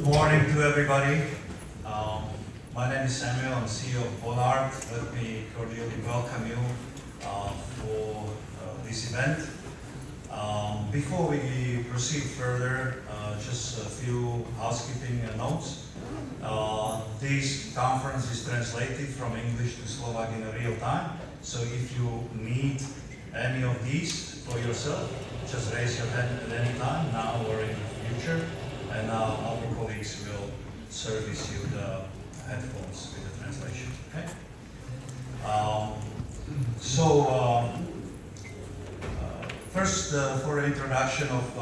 Good morning to everybody. My name is Samuel, I'm CEO of BONARD. Let me cordially welcome you for this event. Before we proceed further, just a few housekeeping notes. This conference is translated from English to Slovak in real time, so if you need any of these for yourself, just raise your hand at any time, now or in the future, and our colleagues will service you the headphones with the translation. Okay? First, for an introduction of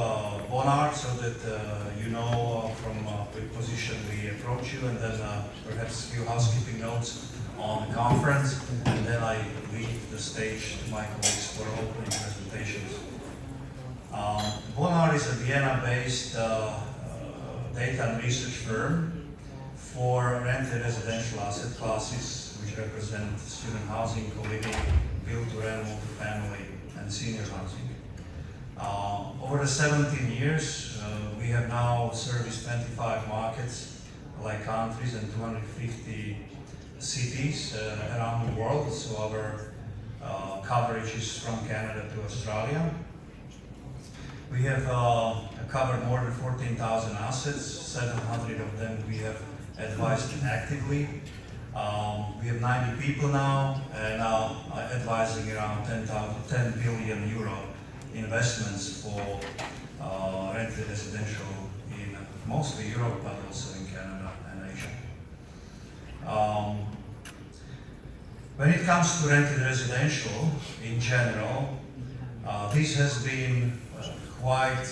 BONARD, so that you know from which position we approach you, and then perhaps a few housekeeping notes on the conference, and then I leave the stage to my colleagues for opening presentations. BONARD is a Vienna-based data and research firm for rented residential asset classes, which represent student housing, co-living, build-to-rent, multifamily, and senior housing. Over the 17 years, we have now serviced 25 markets, like countries, and 250 cities around the world. So our coverage is from Canada to Australia. We have covered more than 14,000 assets, 700 of them we have advised actively. We have 90 people now, and advising around 10 billion euro investments for rented residential in mostly Europe, but also in Canada and Asia. When it comes to rented residential in general, this has been quite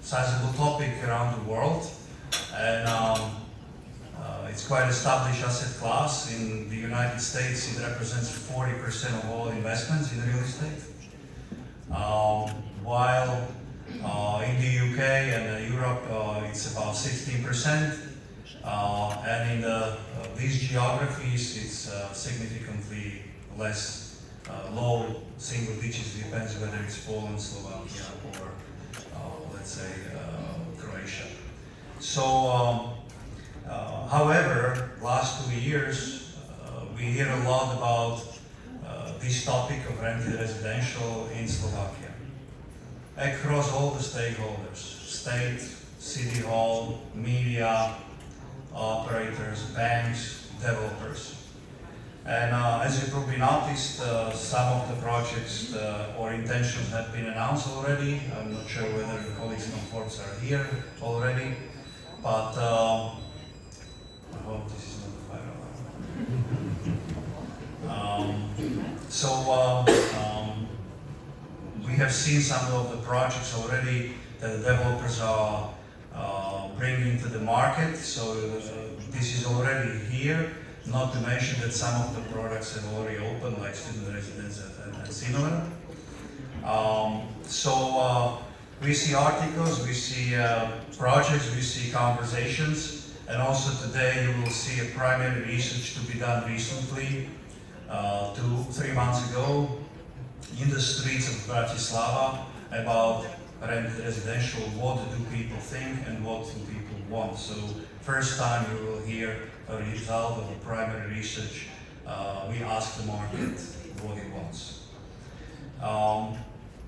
sizable topic around the world, and it's quite established asset class. In the United States, it represents 40% of all investments in real estate, while in the UK and Europe it's about 16%, and in these geographies it's significantly less. Low single digits, depends whether it's Poland, Slovakia, or let's say Croatia. So, however, last 2 years we hear a lot about this topic of rented residential in Slovakia, across all the stakeholders: state, city hall, media, operators, banks, developers. And as you probably noticed, some of the projects or intentions have been announced already. I'm not sure whether the colleagues from Forbes are here already, but I hope this is not a fire alarm. We have seen some of the projects already that the developers are bringing to the market, so this is already here. Not to mention that some of the products have already opened, like student residence and similar. We see articles, we see projects, we see conversations, and also today you will see a primary research to be done recently, 3 months ago, in the streets of Bratislava about rented residential. What do people think and what do people want? So first time you will hear a result of a primary research. We ask the market what it wants.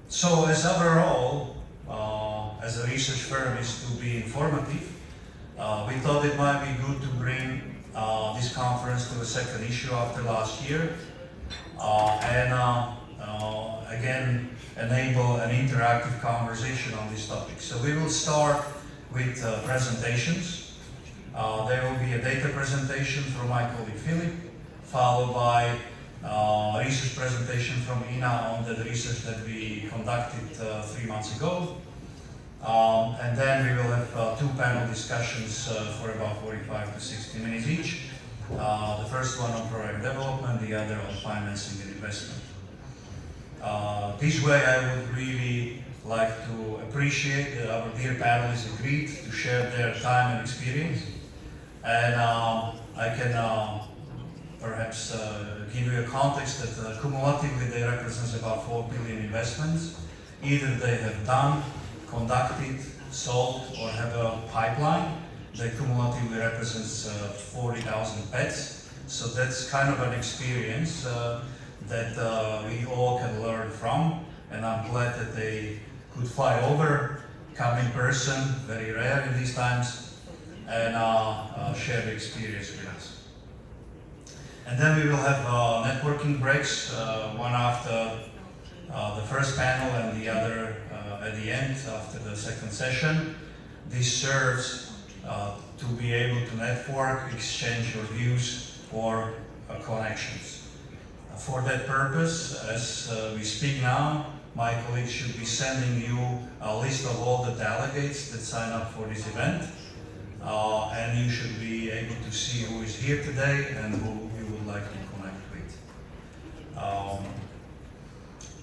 So as overall, as a research firm is to be informative, we thought it might be good to bring this conference to a second issue after last year, and again enable an interactive conversation on this topic. So we will start with presentations. There will be a data presentation from my colleague Philip, followed by a research presentation from Ina on the research that we conducted 3 months ago. And then we will have 2 panel discussions for about 45 to 60 minutes each. The first one on project development, the other on financing and investment. This way I would really like to appreciate that our dear panelists agreed to share their time and experience. And I can perhaps give you a context that cumulatively they represent about 4 billion investments. Either they have done, conducted, sold, or have a pipeline. that cumulatively represents 40,000 pets. So that's kind of an experience that we all can learn from, and I'm glad that they could fly over, come in person, very rare in these times, and share the experience with us. And then we will have networking breaks, one after the first panel and the other at the end after the second session. This serves to be able to network, exchange your views or connections. For that purpose, as we speak now, my colleagues should be sending you a list of all the delegates that sign up for this event, and you should be able to see who is here today and who you would like to connect with.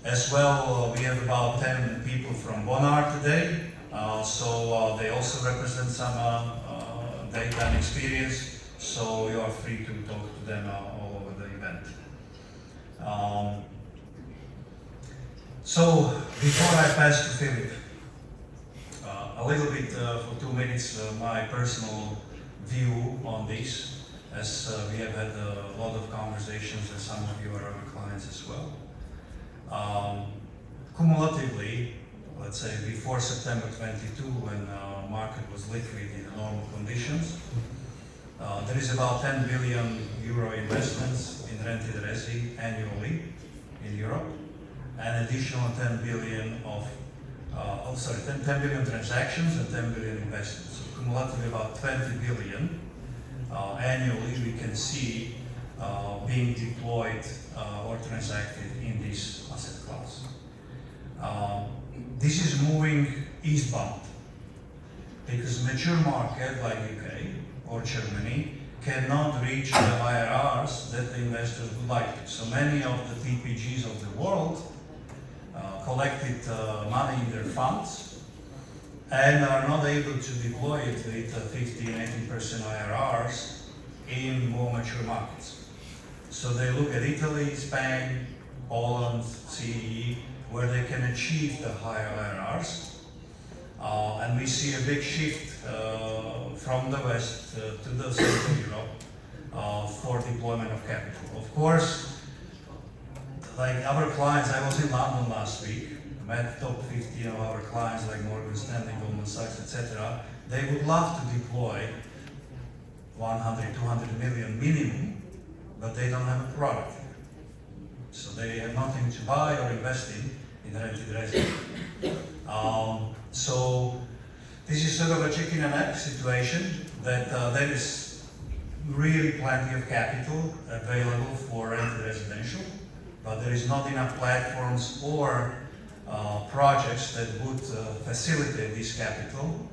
As well, we have about 10 people from BONARD today, so they also represent some data and experience, so you are free to talk to them all over the event. So, before I pass to Philip, a little bit for 2 minutes my personal view on this, as we have had a lot of conversations and some of you are our clients as well. Cumulatively, let's say before September 22, when market was liquid in normal conditions, there is about 10 billion euro investments in rented resi annually in Europe, and additional 10 billion of 10 billion transactions and 10 billion investments. So cumulatively about 20 billion annually we can see being deployed or transacted in this asset class. This is moving eastbound because mature market like UK or Germany cannot reach the IRRs that the investors would like to. So many of the TPGs of the world collected money in their funds and are not able to deploy it with 15-18% IRRs in more mature markets. So they look at Italy, Spain, Poland, CEE, where they can achieve the higher IRRs. And we see a big shift from the West to the Central Europe for deployment of capital. Of course, like our clients, I was in London last week, met top 15 of our clients like Morgan Stanley, Goldman Sachs, etc. They would love to deploy 100, 200 million minimum, but they don't have a product. So they have nothing to buy or invest in rented residence. So this is sort of a chicken and egg situation that there is really plenty of capital available for rented residential, but there is not enough platforms or projects that would facilitate this capital,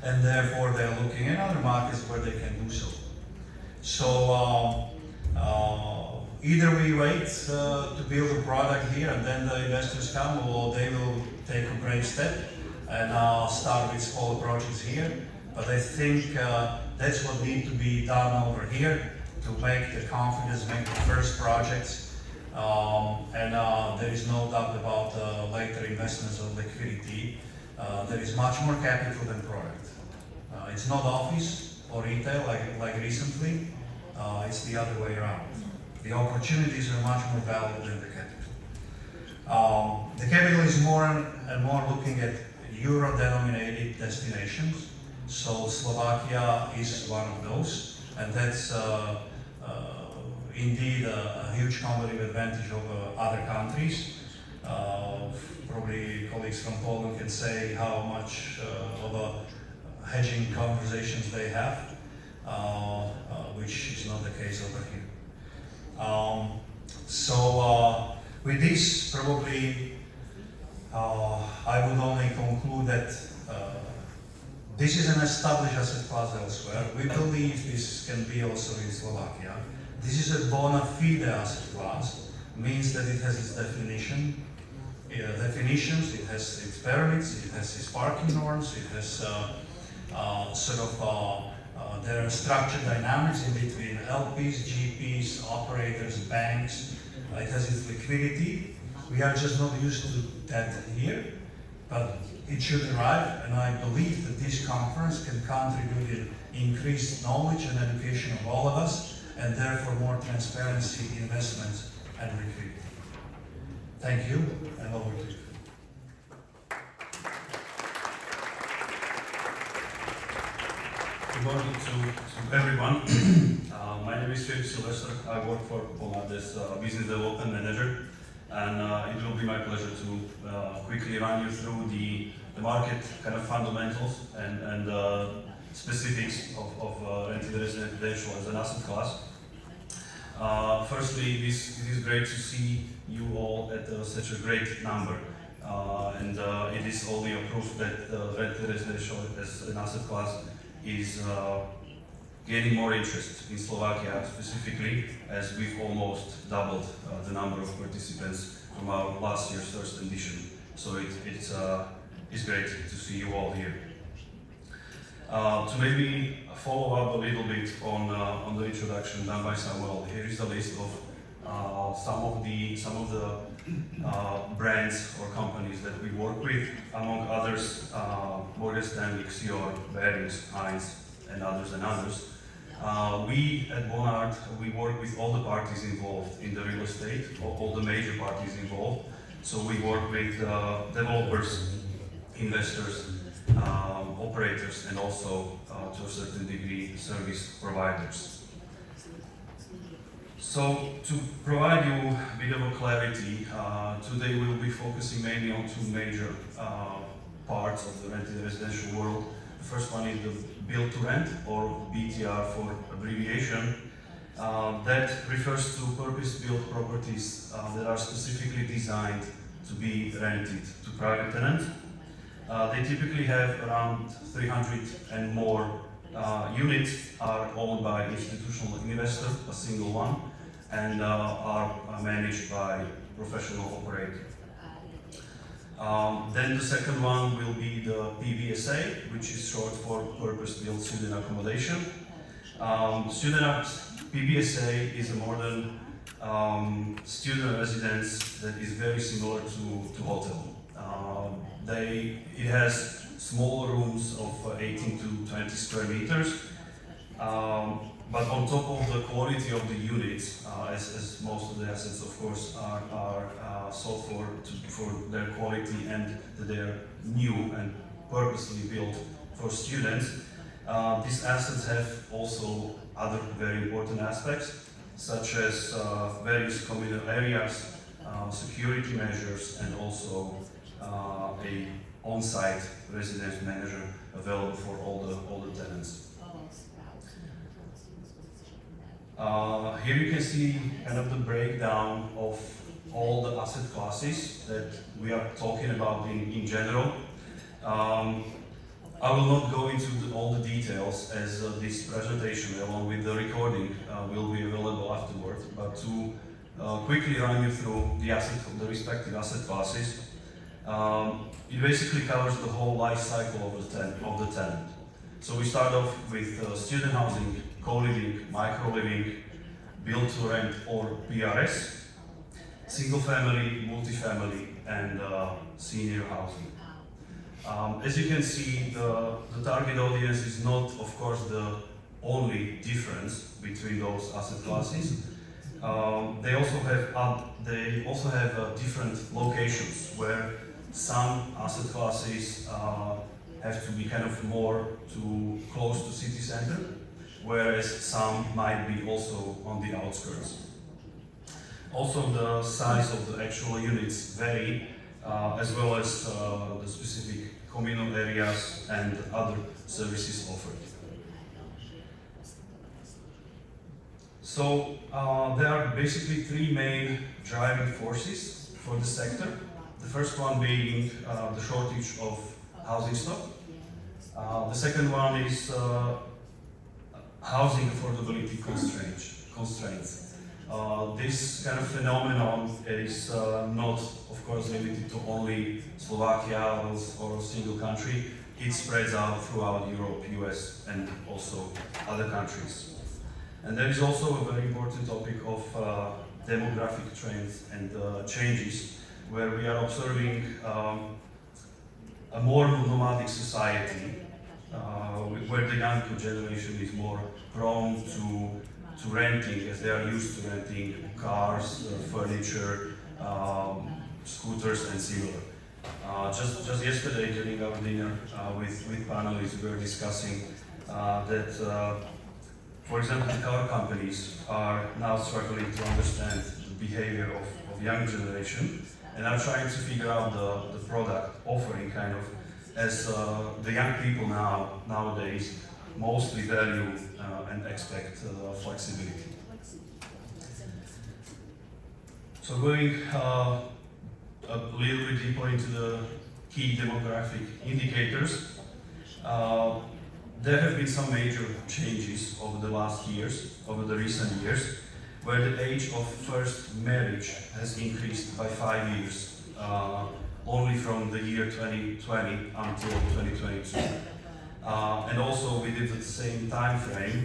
and therefore they're looking in other markets where they can do so. So either we wait to build a product here and then the investors come, or they will take a brave step and start with small projects here. But I think that's what needs to be done over here to make the confidence, make the first projects. And there is no doubt about later investments or liquidity. There is much more capital than product. It's not office or retail like recently. It's the other way around. The opportunities are much more valuable than the capital. The capital is more and more looking at euro-denominated destinations. So Slovakia is one of those, and that's indeed a huge competitive advantage over other countries. Probably colleagues from Poland can say how much of a hedging conversations they have, which is not the case over here. With this, probably I would only conclude that this is an established asset class elsewhere. We believe this can be also in Slovakia. This is a bona fide asset class, means that it has its definitions, it has its permits, it has its parking norms, it has there are structured dynamics in between LPs, GPs, operators, banks. It has its liquidity. We are just not used to that here, but it should arrive, and I believe that this conference can contribute in increased knowledge and education of all of us, and therefore more transparency, investments, and recruitment. Thank you, and over to you. Good morning to everyone. My name is Filip Silvester. I work for BONARD as Business Development Manager, and it will be my pleasure to quickly run you through the market kind of fundamentals and specifics of rented residential as an asset class. Firstly, it is great to see you all at such a great number, and it is only a proof that rented residential as an asset class is gaining more interest in Slovakia specifically, as we've almost doubled the number of participants from our last year's first edition. So it's great to see you all here. To maybe follow up a little bit on the introduction done by Samuel, here is a list of some of the brands or companies that we work with, among others Morgan Stanley, Xior, Barings, Heinz, and others. We at BONARD, we work with all the parties involved in the real estate, all the major parties involved. So we work with developers, investors, operators, and also to a certain degree service providers. So to provide you a bit of a clarity, today we'll be focusing mainly on two major parts of the rented residential world. The first one is the build to rent, or BTR for abbreviation. That refers to purpose-built properties that are specifically designed to be rented to private tenants. They typically have around 300 and more units, are owned by institutional investors, a single one, and are managed by professional operator. Then the second one will be the PBSA, which is short for purpose-built student accommodation. PBSA is a modern student residence that is very similar to hotel. It has small rooms of 18 to 20 square meters. But on top of the quality of the units, as most of the assets, of course, are sold for their quality and that they're new and purposely built for students, these assets have also other very important aspects, such as various communal areas, security measures, and also a on-site residence manager available for all the tenants. Here you can see kind of the breakdown of all the asset classes that we are talking about in general. I will not go into all the details, as this presentation along with the recording will be available afterwards, but to quickly run you through the respective asset classes. It basically covers the whole life cycle of the tenant. So we start off with student housing, co-living, micro-living, build-to-rent or PRS, single-family, multifamily, and senior housing. As you can see, the target audience is not, of course, the only difference between those asset classes. They also have different locations where some asset classes have to be kind of more close to city center, whereas some might be also on the outskirts. Also, the size of the actual units vary, as well as the specific communal areas and other services offered. So there are basically three main driving forces for the sector. The first one being the shortage of housing stock. The second one is housing affordability constraints. This kind of phenomenon is not, of course, limited to only Slovakia or a single country. It spreads out throughout Europe, US, and also other countries. And there is also a very important topic of demographic trends and changes, where we are observing a more nomadic society where the young generation is more prone to renting, as they are used to renting cars, furniture, scooters, and similar. Just yesterday during our dinner with panelists, we were discussing that, for example, the car companies are now struggling to understand the behavior of young generation and are trying to figure out the product offering kind of, as the young people nowadays mostly value and expect flexibility. So going a little bit deeper into the key demographic indicators, there have been some major changes over the recent years, where the age of first marriage has increased by 5 years, only from the year 2020 until 2022. And also within the same time frame,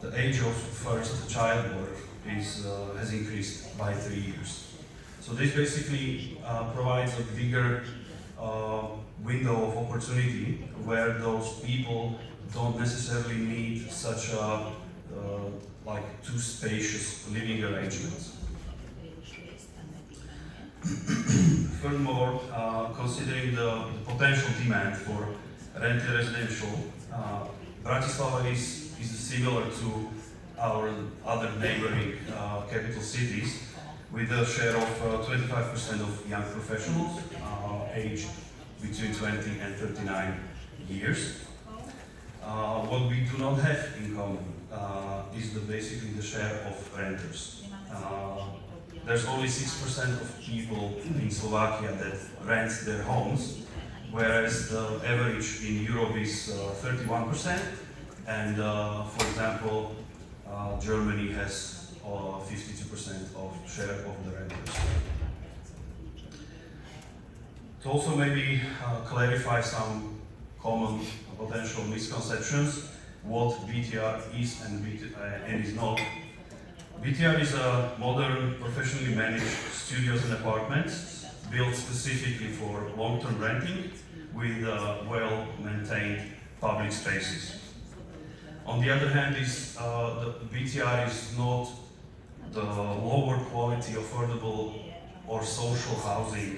the age of first childbirth has increased by 3 years. So this basically provides a bigger window of opportunity where those people don't necessarily need such a like too spacious living arrangements. Furthermore, considering the potential demand for rented residential, Bratislava is similar to our other neighboring capital cities, with a share of 25% of young professionals aged between 20 and 39 years. What we do not have in common is basically the share of renters. There's only 6% of people in Slovakia that rent their homes, whereas the average in Europe is 31%, and for example, Germany has 52% of share of the renters. To also maybe clarify some common potential misconceptions, what BTR is and is not. BTR is a modern, professionally managed studios and apartments built specifically for long-term renting with well-maintained public spaces. On the other hand, the BTR is not the lower quality, affordable or social housing,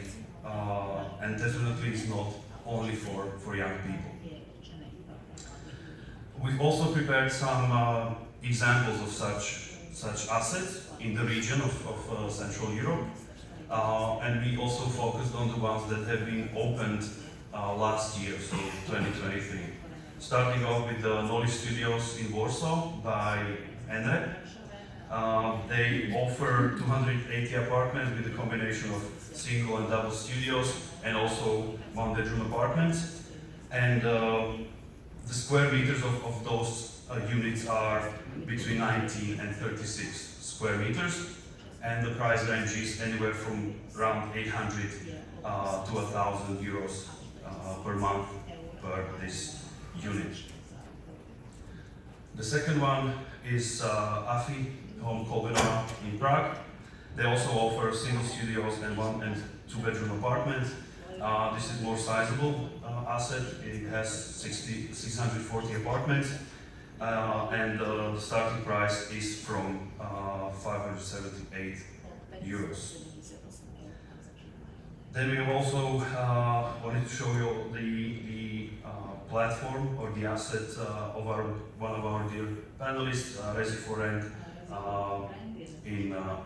and definitely is not only for young people. We've also prepared some examples of such assets in the region of Central Europe, and we also focused on the ones that have been opened last year, so 2023. Starting off with the Noli Studios in Warsaw by Enre. They offer 280 apartments with a combination of single and double studios and also one-bedroom apartments. And the square meters of those units are between 19 and 36 square meters, and the price range is anywhere from around 800 to 1,000 euros per month per this unit. The second one is AFI Home Kolbenova in Prague. They also offer single studios and one and two bedroom apartments. This is more sizable asset. It has 640 apartments, and the starting price is from 578 euros. Then we have also wanted to show you the platform or the asset of one of our dear panelists, Resi4Rent,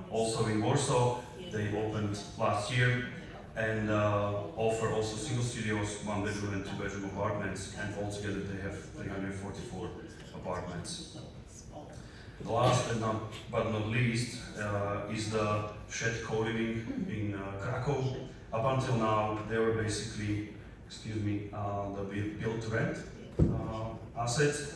also in Warsaw. They opened last year and offer also single studios, one bedroom and two bedroom apartments, and altogether they have 344 apartments. The last but not least is the Shed Co-living in Krakow. Up until now, they were basically, the build-to-rent assets,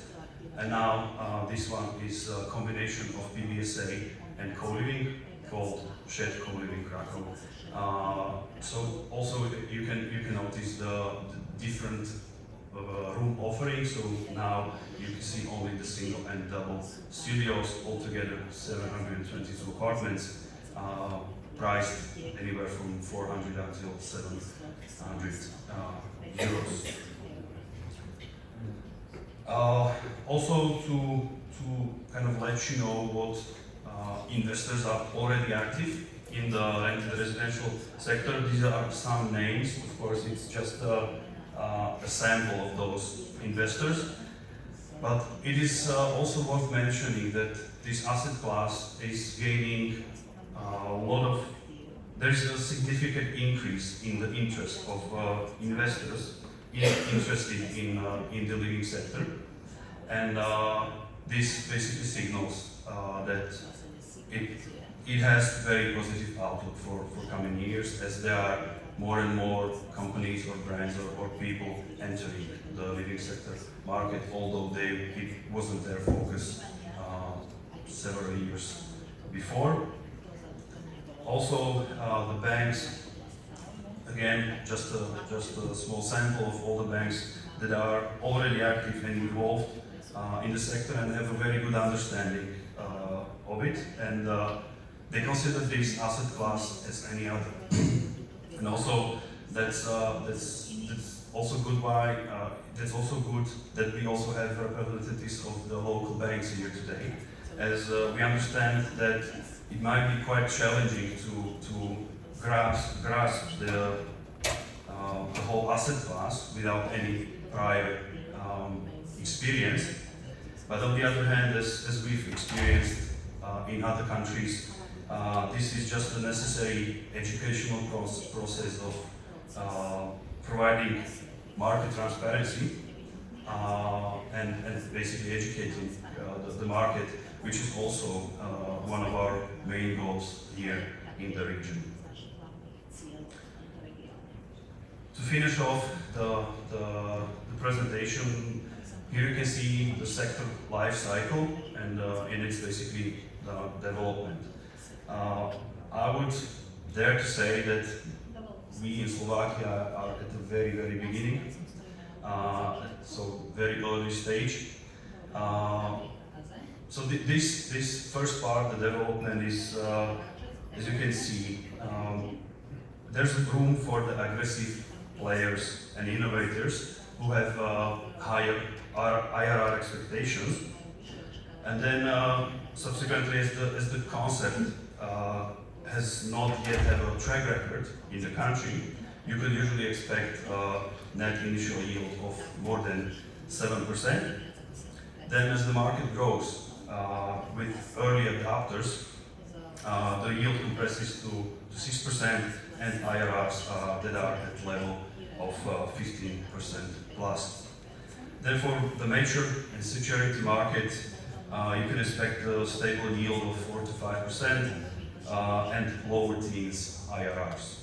and now this one is a combination of PBSA and co-living called Shed Co-living Krakow. So also you can notice the different room offerings. So now you can see only the single and double studios, altogether 722 apartments. priced anywhere from 400 until 700 euros. Also to kind of let you know what investors are already active in the rented residential sector. These are some names. Of course, it's just a sample of those investors. But it is also worth mentioning that this asset class is gaining there is a significant increase in the interest of investors interested in the living sector. And this basically signals that it has very positive outlook for coming years, as there are more and more companies or brands or people entering the living sector market, although it wasn't their focus several years before. Also, the banks, again, just a small sample of all the banks that are already active and involved in the sector and have a very good understanding of it, and they consider this asset class as any other. And also, that's also good. That's also good that we also have representatives of the local banks here today, as we understand that it might be quite challenging to grasp the whole asset class without any prior experience. But on the other hand, as we've experienced in other countries, this is just a necessary educational process of providing market transparency and basically educating the market, which is also one of our main goals here in the region. To finish off the presentation, here you can see the sector life cycle and it's basically the development. I would dare to say that we in Slovakia are at the very, very beginning, so very early stage. So this first part, the development, is, as you can see, there's room for the aggressive players and innovators who have higher IRR expectations, and then subsequently, as the concept has not yet have a track record in the country, you could usually expect a net initial yield of more than 7%. Then as the market grows with early adopters, the yield compresses to 6% and IRRs that are at level of 15% plus. Therefore, the mature and security market, you can expect a stable yield of 4 to 5% and lower teens IRRs.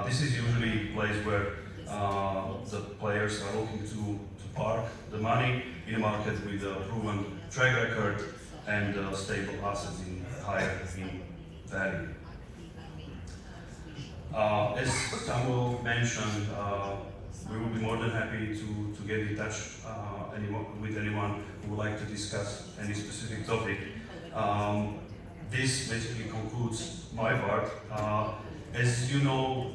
This is usually a place where the players are looking to park the money in a market with a proven track record and stable assets in higher in value. As Samuel mentioned, we will be more than happy to get in touch with anyone who would like to discuss any specific topic. This basically concludes my part. As you know,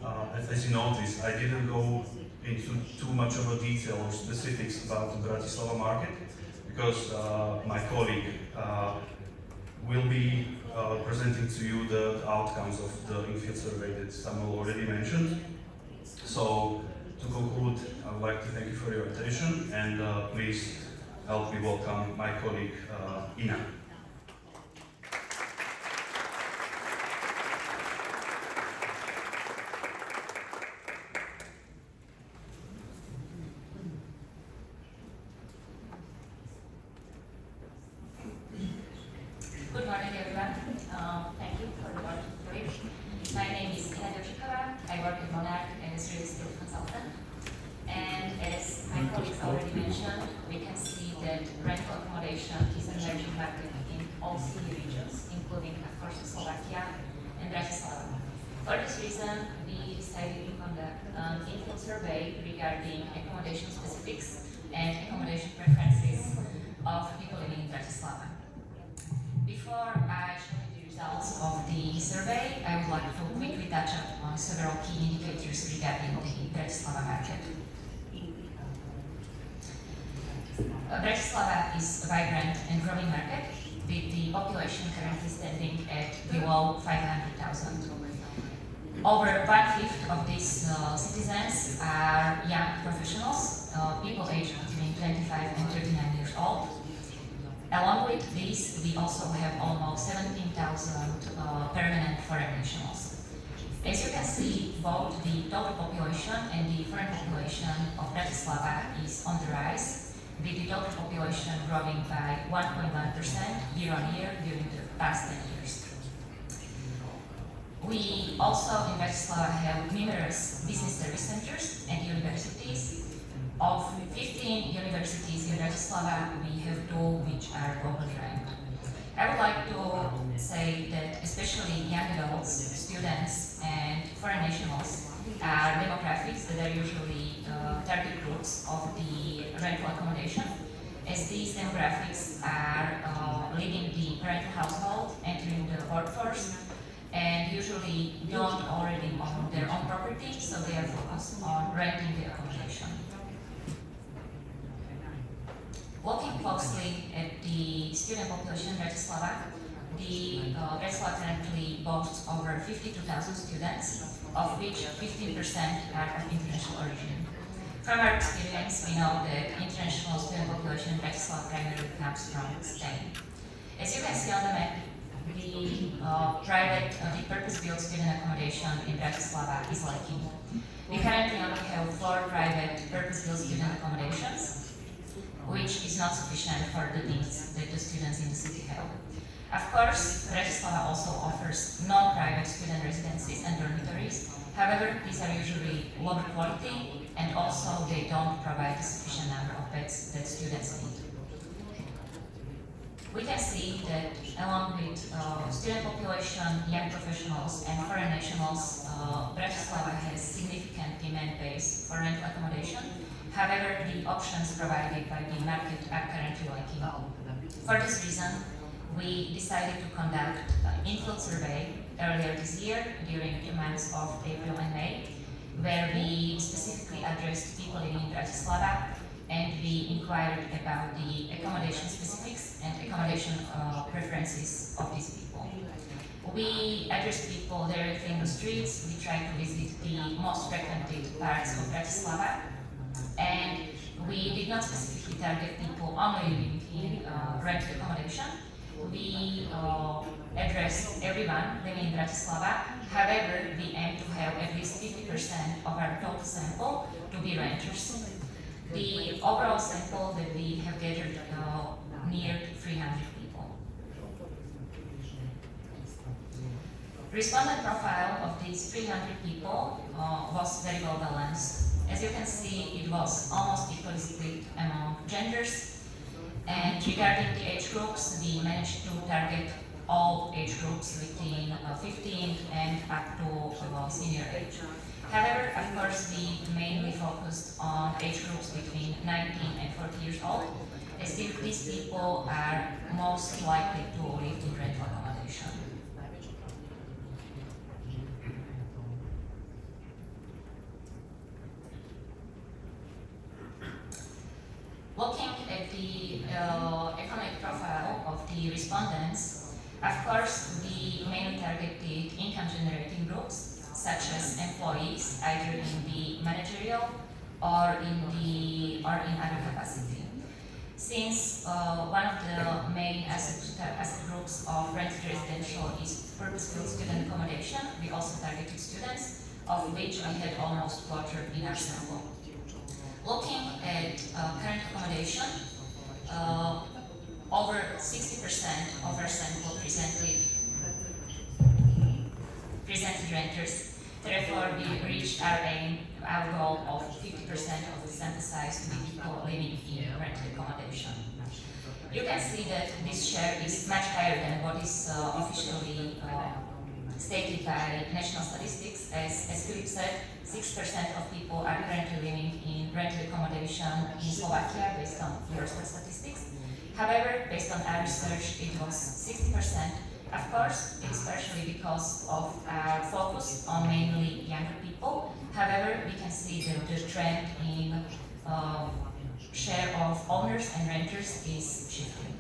as you noticed, I didn't go into too much of a detail or specifics about the Bratislava market, because my colleague will be presenting to you the outcomes of the in-field survey that Samuel already mentioned. So, to conclude, I would like to thank you for your attention, and please help me welcome my colleague, Ina. Good morning, everyone. Thank you for the invitation. My name is Ina. I work at BONARD as real estate consultant. And as my colleagues already mentioned, we can see that rental accommodation is an emerging market in all city regions, including, of course, Slovakia and Bratislava. For this reason, we decided to conduct an in-field survey regarding accommodation specifics and accommodation preferences of people living in Bratislava. Before I show you the results of the survey, I would like to touch on several key indicators regarding the Bratislava market. Bratislava is a vibrant and growing market, with the population currently standing at below 500,000. Over 1/5 of these citizens are young professionals, people aged between 25 and 39 years old. Along with these, we also have almost 17,000 permanent foreign nationals. As you can see, both the total population and the foreign population of Bratislava is on the rise, with the total population growing by 1.1% year on year during the past 10 years. We also in Bratislava have numerous business service centers and universities. Of 15 universities in Bratislava, we have 2 which are globally ranked. I would like to say that especially young adults, students, and foreign nationals are demographics that are usually target groups of the rental accommodation, as these demographics are leaving the parental household, entering the workforce, and usually don't already own their own property, so they are focused on renting the accommodation. Looking closely at the student population in Bratislava, the Bratislava currently boasts over 52,000 students, of which 15% are of international origin. From our experience, we know that international student population in Bratislava primarily comes from Spain. As you can see on the map, the purpose-built student accommodation in Bratislava is lacking. We currently only have 4 private purpose-built student accommodations, which is not sufficient for the needs that the students in the city have. Of course, Bratislava also offers non-private student residencies and dormitories. However, these are usually lower quality, and also they don't provide a sufficient number of beds that students need. We can see that along with student population, young professionals, and foreign nationals, Bratislava has significant demand base for rental accommodation. However, the options provided by the market are currently lacking. For this reason, we decided to conduct an infield survey earlier this year during the months of April and May, where we specifically addressed people living in Bratislava, and we inquired about the accommodation specifics and accommodation preferences of these people. We addressed people directly in the streets. We tried to visit the most frequented parts of Bratislava, and we did not specifically target people only living in rented accommodation. We addressed everyone living in Bratislava. However, we aim to have at least 50% of our total sample to be renters. The overall sample that we have gathered near 300 people. Respondent profile of these 300 people was very well balanced. As you can see, it was almost equally split among genders. And regarding the age groups, we managed to target all age groups between 15 and up to senior age. However, of course, we mainly focused on age groups between 19 and 40 years old, as these people are most likely to live in rental accommodation. Looking at the economic profile of the respondents, of course, we mainly targeted income-generating groups, such as employees, either in the managerial or in other capacity. Since one of the main asset groups of rented residential is purpose-built student accommodation, we also targeted students, of which we had almost quarter in our sample. Looking at current accommodation, over 60% of our sample presented renters. Therefore, we reached our goal of 50% of the sample size to be people living in rented accommodation. You can see that this share is much higher than what is officially stated by national statistics. As Philip said, 6% of people are currently living in rented accommodation in Slovakia based on Eurostat statistics. However, based on our research, it was 60%, Of course, it is partially because of our focus on mainly younger people. However, we can see that the trend in share of owners and renters is shifting.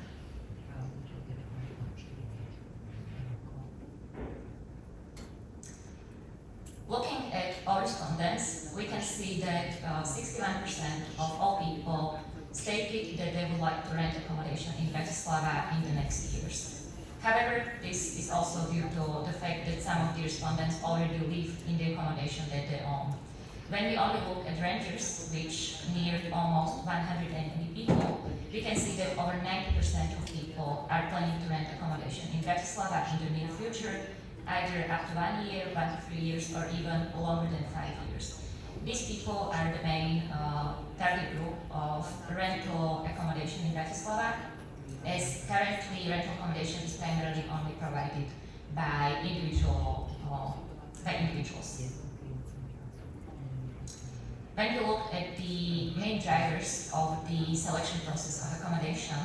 Looking at our respondents, we can see that 61% of all people stated that they would like to rent accommodation in Bratislava in the next years. However, this is also due to the fact that some of the respondents already live in the accommodation that they own. When we only look at renters, which neared almost 180 people, we can see that over 90% of people are planning to rent accommodation in Bratislava in the near future, either up to 1 year, 1 to 3 years, or even longer than 5 years. These people are the main target group of rental accommodation in Bratislava, as currently rental accommodation is primarily only provided by individuals. When you look at the main drivers of the selection process of accommodation,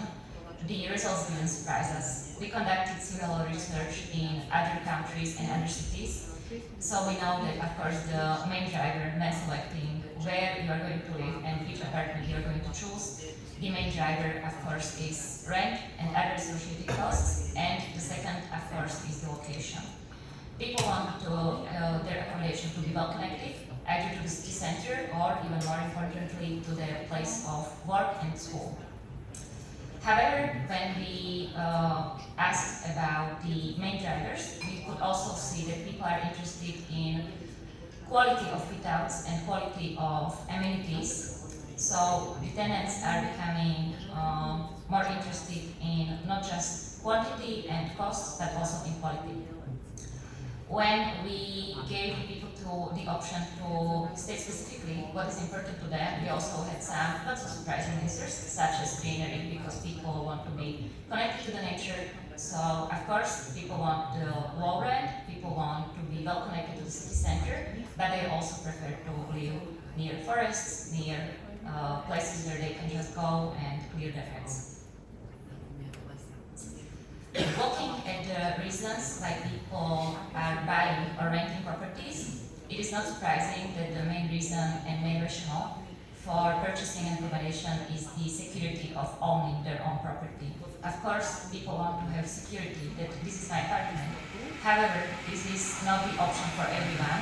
the results didn't surprise us. We conducted similar research in other countries and other cities, so we know that, of course, the main driver when selecting where you are going to live and which apartment you are going to choose, the main driver, of course, is rent and other associated costs, and the second, of course, is the location. People want their accommodation to be well connected, either to the city center or, even more importantly, to their place of work and school. However, when we asked about the main drivers, we could also see that people are interested in quality of fit-outs and quality of amenities. So the tenants are becoming more interested in not just quantity and cost, but also in quality. When we gave people the option to state specifically what is important to them, we also had some not so surprising answers, such as greenery, because people want to be connected to the nature. So, of course, people want the low rent, people want to be well connected to the city center, but they also prefer to live near forests, near places where they can just go and clear their heads. Looking at the reasons why people are buying or renting properties, it is not surprising that the main reason and main rationale for purchasing accommodation is the security of owning their own property. Of course, people want to have security that this is my apartment. However, this is not the option for everyone,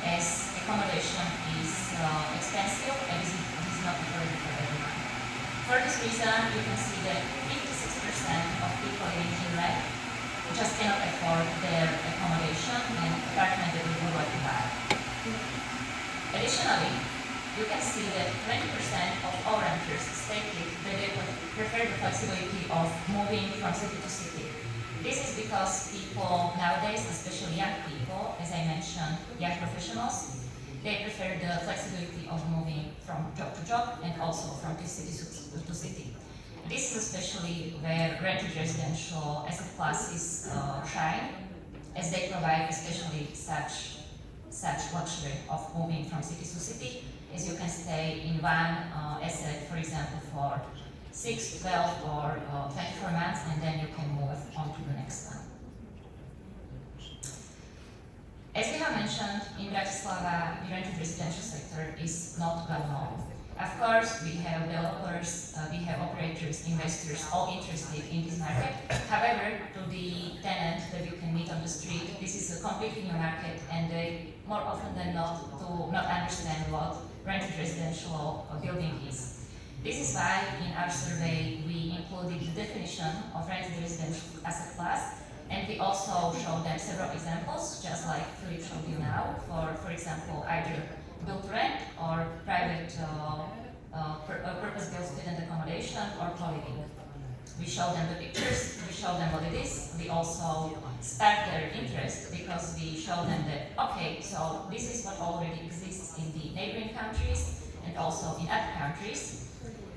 as accommodation is expensive and this is not affordable for everyone. For this reason, you can see that 56% of people living in rent just cannot afford their accommodation and apartment that they would like to buy. Additionally, you can see that 20% of all renters stated that they would prefer the flexibility of moving from city to city. This is because people nowadays, especially young people, as I mentioned, young professionals, they prefer the flexibility of moving from job to job and also from city to city. This is especially where rented residential asset classes shine, as they provide especially such luxury of moving from city to city, as you can stay in one asset, for example, for 6, 12 or 24 months, and then you can move on to the next one. As we have mentioned, in Bratislava, the rented residential sector is not well known. Of course, we have developers, we have operators, investors, all interested in this market. However, to the tenant that you can meet on the street, this is a completely new market, and they more often than not do not understand what rented residential building is. This is why in our survey we included the definition of rented residential asset class, and we also showed them several examples, just like Philip showed you now, for example, either built to rent or private purpose-built student accommodation or co-living. We show them the pictures, we show them what it is, we also spark their interest because we show them that, okay, so this is what already exists in the neighboring countries and also in other countries.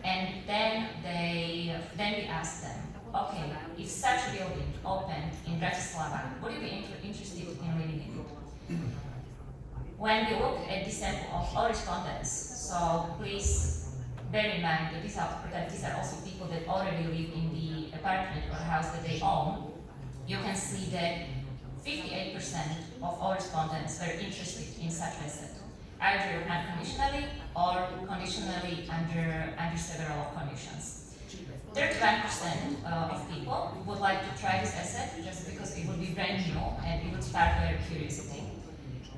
And then we ask them, okay, if such a building opened in Bratislava, would you be interested in living in it? When we look at the sample of all respondents, so please bear in mind that these are also people that already live in the apartment or house that they own, you can see that 58% of all respondents were interested in such asset, either unconditionally or conditionally under several conditions. 31% of people would like to try this asset just because it would be brand new and it would spark their curiosity.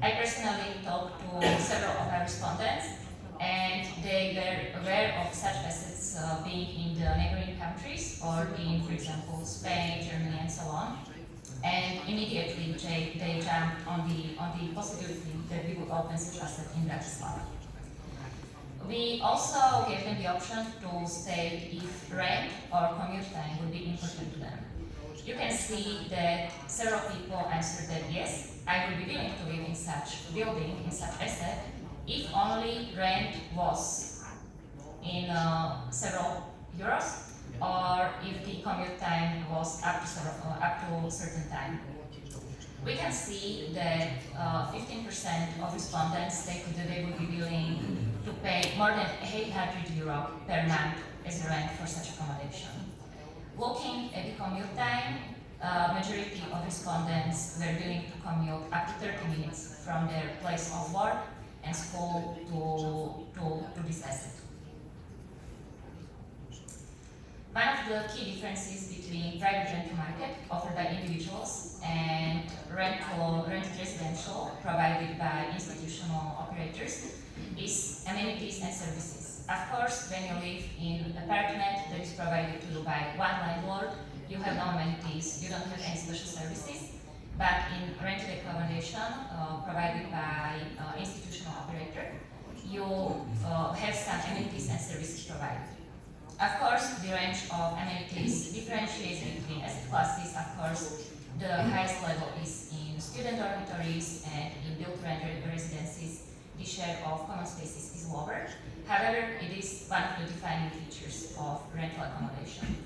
I personally talked to several of our respondents, and they were aware of such assets being in the neighboring countries or in, for example, Spain, Germany, and so on. And immediately they jumped on the possibility that we would open such asset in Bratislava. We also gave them the option to state if rent or commute time would be important to them. You can see that several people answered that yes, I would be willing to live in such building, in such asset, if only rent was in several euros, or if the commute time was up to a certain time. We can see that 15% of respondents stated that they would be willing to pay more than 800 euro per month as a rent for such accommodation. Looking at the commute time, majority of respondents were willing to commute up to 30 minutes from their place of work and school to this asset. One of the key differences between private rental market offered by individuals and rented residential provided by institutional operators is amenities and services. Of course, when you live in an apartment that is provided to you by one landlord, you have no amenities, you don't have any special services. But in rented accommodation provided by institutional operator, you have some amenities and services provided. Of course, the range of amenities differentiates between asset classes. Of course, the highest level is in student dormitories and in built-to-rent residences. The share of common spaces is lower. However, it is one of the defining features of rental accommodation.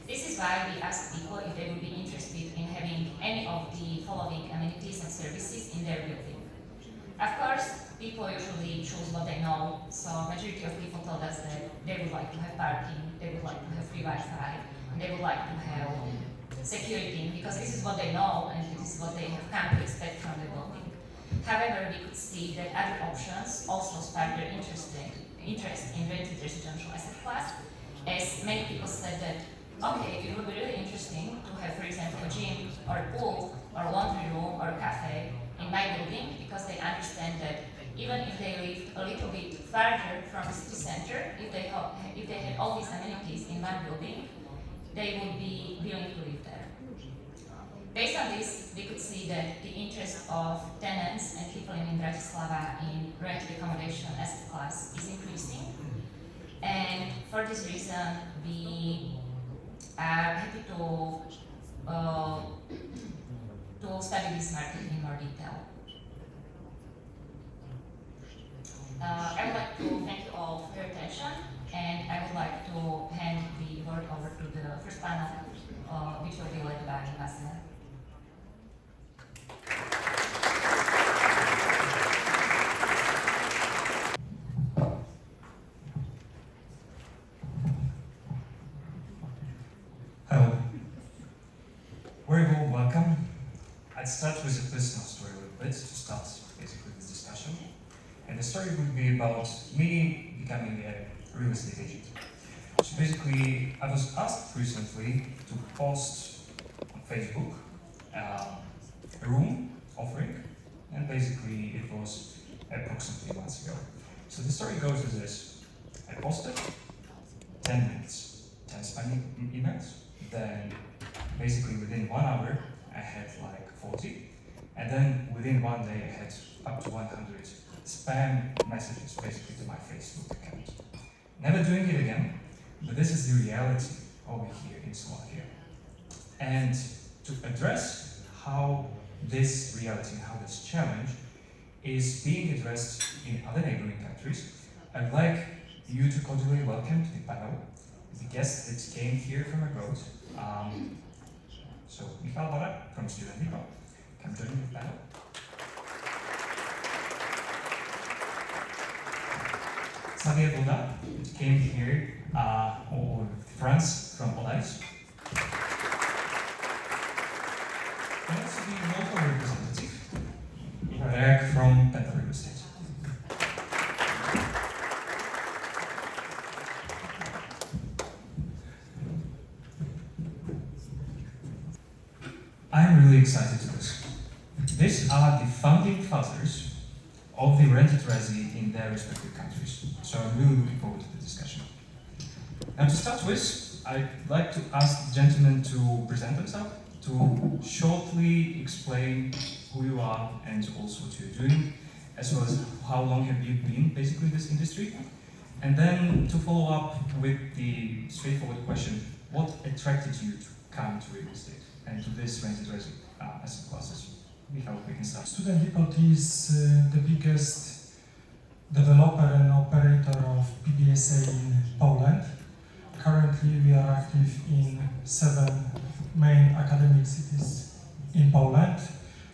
This is why we ask people if they would be interested in having any of the following amenities and services in their building. Of course, people usually choose what they know, so majority of people told us that they would like to have parking, they would like to have free Wi-Fi, and they would like to have security, because this is what they know and this is what they have come to expect from the building. However, we could see that other options also sparked their interest in rented residential asset class, as many people said that, okay, it would be really interesting to have, for example, a gym or a pool or a laundry room or a cafe in my building, because they understand that even if they lived a little bit farther from the city center, if they had all these amenities in one building, they would be willing to live there. Based on this, we could see that the interest of tenants and people in Bratislava in rented accommodation asset class is increasing. And for this reason, we are happy to study this market in more detail. I would like to thank you all for your attention, and I would like to hand the word over to the first panel, which will be led by Vasile. Hello. Very warm welcome. I'd start with a personal story a little bit to start basically this discussion. And the story would be about me becoming a real estate agent. So basically, I was asked recently to post on Facebook a room offering, and basically it was approximately months ago. So the story goes as this. I posted 10 minutes, 10 spam emails, then basically within 1 hour I had like 40, and then within 1 day I had up to 100 spam messages basically to my Facebook account. Never doing it again, but this is the reality over here in Slovakia. And to address how this reality and how this challenge is being addressed in other neighboring countries, I'd like you to cordially welcome to the panel the guest that came here from abroad. So Michal Borak from Student Depot, come join the panel. Xavier Boda came here or France from Olais. Next, the local representative, Marek from Penta Real Estate. I'm really excited to this. These are the founding fathers of the rented resi in their respective countries. So I'm really looking forward to the discussion. And to start with, I'd like to ask the gentlemen to present themselves, to shortly explain who you are and also what you're doing, as well as how long have you been basically in this industry. And then to follow up with the straightforward question, what attracted you to come to real estate and to this rented resi asset classes? Michał, we can start. Student Depot is the biggest developer and operator of PBSA in Poland. Currently, we are active in 7 main academic cities in Poland.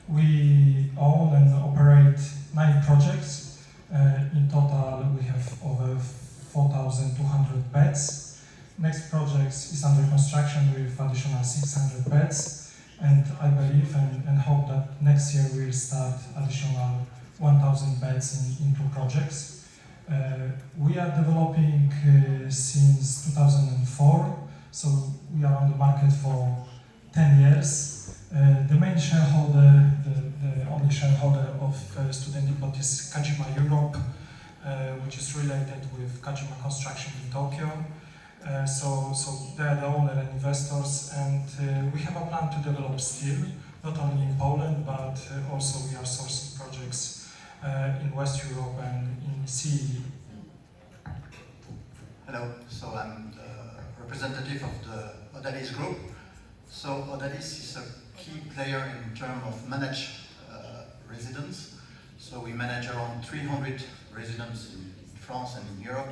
We own and operate 9 projects. In total, we have over 4,200 beds. Next project is under construction with additional 600 beds. And I believe and hope that next year we'll start additional 1,000 beds in 2 projects. We are developing since 2004, so we are on the market for 10 years. The main shareholder, the only shareholder of Student Depot is Kajima Europe, which is related with Kajima Construction in Tokyo. So they are the owner and investors, and we have a plan to develop still, not only in Poland, but also we are sourcing projects in West Europe and in CEE. Hello, so I'm the representative of the Odalis group. So Odalis is a key player in terms of managed residence. So we manage around 300 residents in France and in Europe,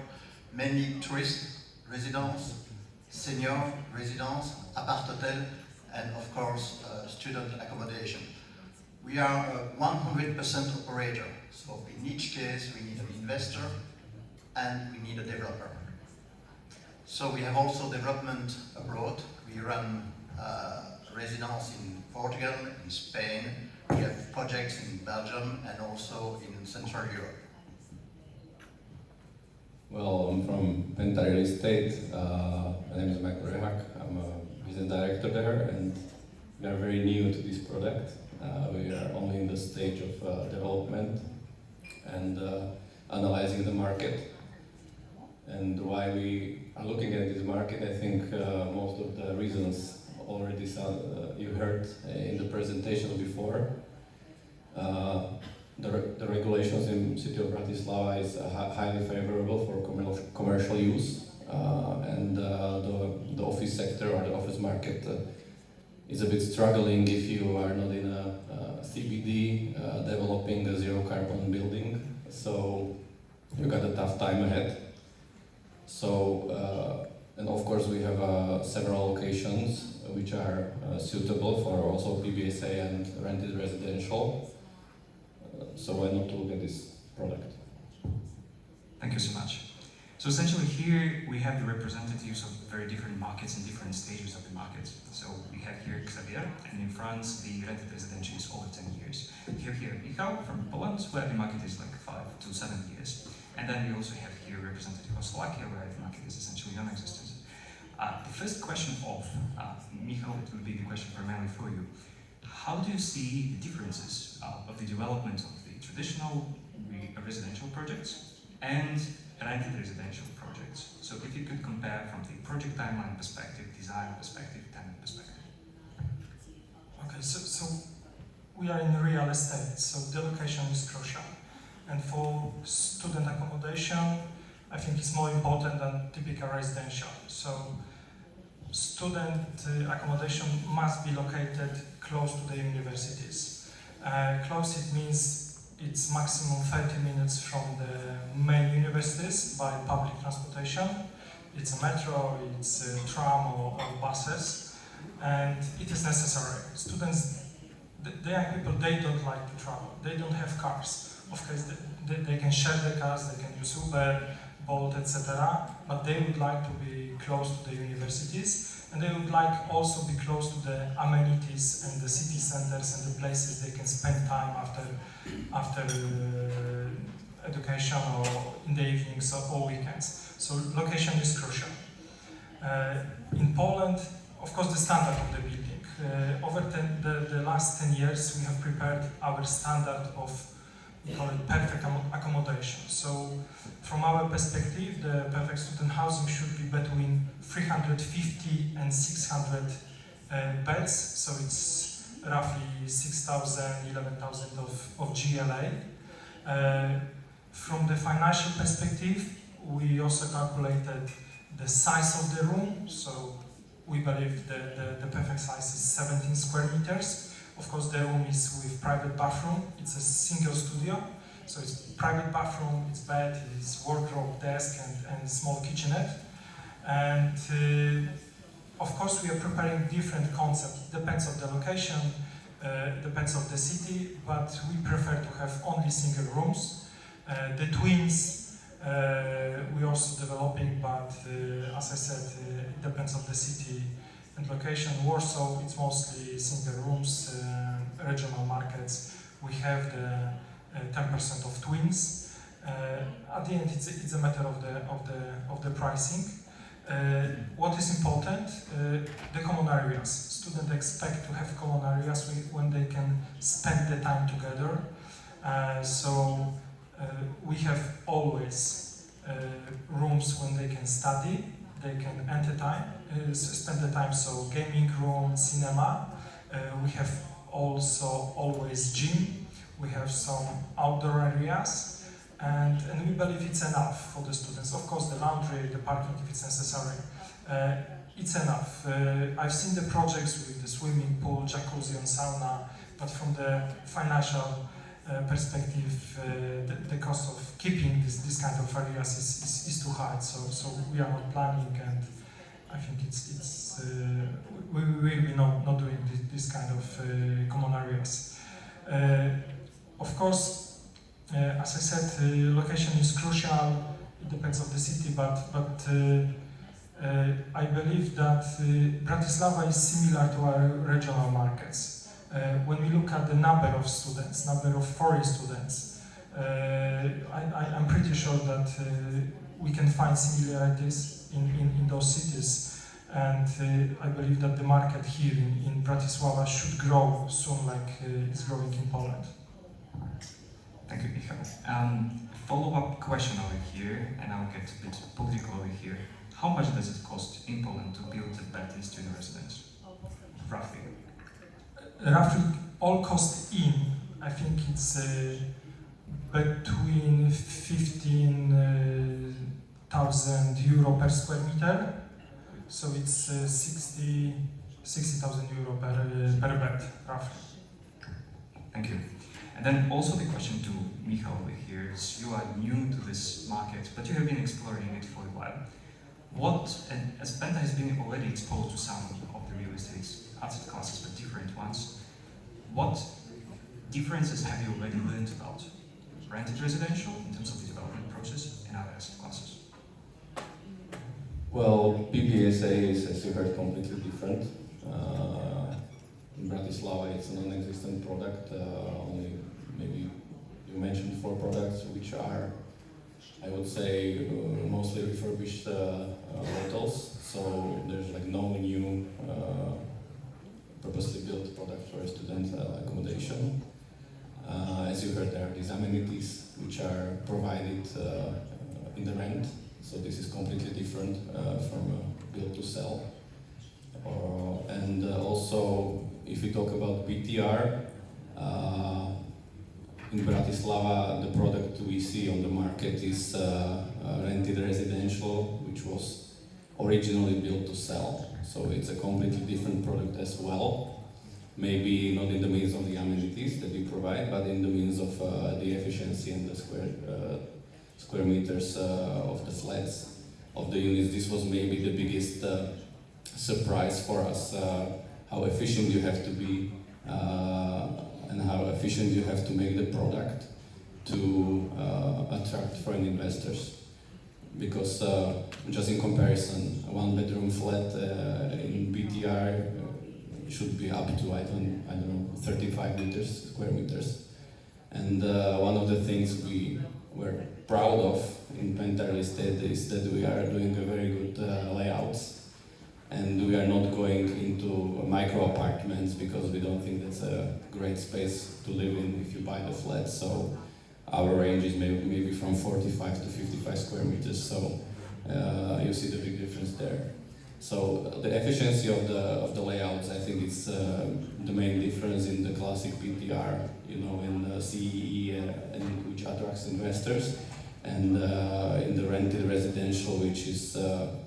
mainly tourist residence, senior residence, apart hotel, and of course student accommodation. We are a 100% operator, so in each case we need an investor and we need a developer. So we have also development abroad. We run residence in Portugal, in Spain, we have projects in Belgium and also in Central Europe. Well, I'm from Penta Real Estate. My name is Michael Rehak. I'm a business director there, and we are very new to this product. We are only in the stage of development and analyzing the market. And why we are looking at this market, I think most of the reasons already you heard in the presentation before. The regulations in city of Bratislava is highly favorable for commercial use, and the office sector or the office market is a bit struggling if you are not in a CBD developing a zero carbon building. So you got a tough time ahead. So and of course we have several locations which are suitable for also PBSA and rented residential. So why not to look at this product? Thank you so much. So essentially here we have the representatives of very different markets and different stages of the market. So we have here Xavier, and in France the rented residential is over 10 years. We have here Michał from Poland, where the market is like 5 to 7 years. And then we also have here a representative of Slovakia, where the market is essentially non-existent. The first question of Michał, it will be the question primarily for you. How do you see the differences of the development of the traditional residential projects and rented residential projects? So if you could compare from the project timeline perspective, design perspective, tenant perspective. Okay, so we are in real estate, so the location is crucial. And for student accommodation, I think it's more important than typical residential. So student accommodation must be located close to the universities. Close, it means it's maximum 30 minutes from the main universities by public transportation. It's a metro, it's a tram or buses, and it is necessary. Students, the young people, they don't like to travel. They don't have cars. Of course, they can share their cars, they can use Uber, Bolt, etc. But they would like to be close to the universities. And they would like also be close to the amenities and the city centers and the places they can spend time after education or in the evenings or weekends. So location is crucial. In Poland, of course, the standard of the building. Over the last 10 years, we have prepared our standard of, we call it perfect accommodation. So from our perspective, the perfect student housing should be between 350 and 600 beds. So it's roughly 6,000, 11,000 of GLA. From the financial perspective, we also calculated the size of the room. So we believe the perfect size is 17 square meters. Of course, the room is with private bathroom. It's a single studio. So it's private bathroom, it's bed, it's wardrobe, desk, and small kitchenette. And of course, we are preparing different concepts. Depends on the location, depends on the city, but we prefer to have only single rooms. The twins, we're also developing, but as I said, it depends on the city and location. Warsaw, it's mostly single rooms. Regional markets, we have the 10% of twins. At the end, it's a matter of the pricing. What is important? The common areas. Students expect to have common areas when they can spend the time together. So we have always rooms when they can study, they can spend the time. So gaming room, cinema. We have also always gym. We have some outdoor areas, and we believe it's enough for the students. Of course, the laundry, the parking if it's necessary, it's enough. I've seen the projects with the swimming pool, jacuzzi and sauna, but from the financial perspective, the cost of keeping this kind of areas is too high. So we are not planning, and I think we will be not doing this kind of common areas. Of course, as I said, location is crucial. It depends on the city, but I believe that Bratislava is similar to our regional markets. When we look at the number of students, number of foreign students, I'm pretty sure that we can find similarities in those cities. And I believe that the market here in Bratislava should grow soon, like it's growing in Poland. Thank you, Michał. Follow-up question over here, and I'll get a bit political over here. How much does it cost in Poland to build a better student residence? Roughly. Roughly, all cost in, I think it's between 15,000 euro per square meter. So it's 60,000 euro per bed, roughly. Thank you. And then also the question to Michał over here is, you are new to this market, but you have been exploring it for a while. As Benta has been already exposed to some of the real estate asset classes, but different ones, what differences have you already learned about rented residential in terms of the development process and other asset classes? Well, PBSA is, as you heard, completely different. In Bratislava, it's a non-existent product. Only maybe you mentioned 4 products, which are, I would say, mostly refurbished hotels. So there's like no new purposely built product for student accommodation. As you heard, there are these amenities which are provided in the rent. So this is completely different from build to sell. And also, if we talk about BTR, in Bratislava, the product we see on the market is rented residential, which was originally built to sell. So it's a completely different product as well. Maybe not in the means of the amenities that you provide, but in the means of the efficiency and the square meters of the flats, of the units. This was maybe the biggest surprise for us, how efficient you have to be and how efficient you have to make the product to attract foreign investors. because just in comparison, a one-bedroom flat in BTR should be up to I don't know 35 square meters, and one of the things we were proud of in Penta Real Estate is that we are doing a very good layouts, and we are not going into micro apartments because we don't think that's a great space to live in if you buy the flat. So our range is maybe from 45 to 55 square meters. So you see the big difference there. So the efficiency of the layouts, I think, it's the main difference in the classic BTR, you know, in the CEE, and which attracts investors, and in the rented residential, which is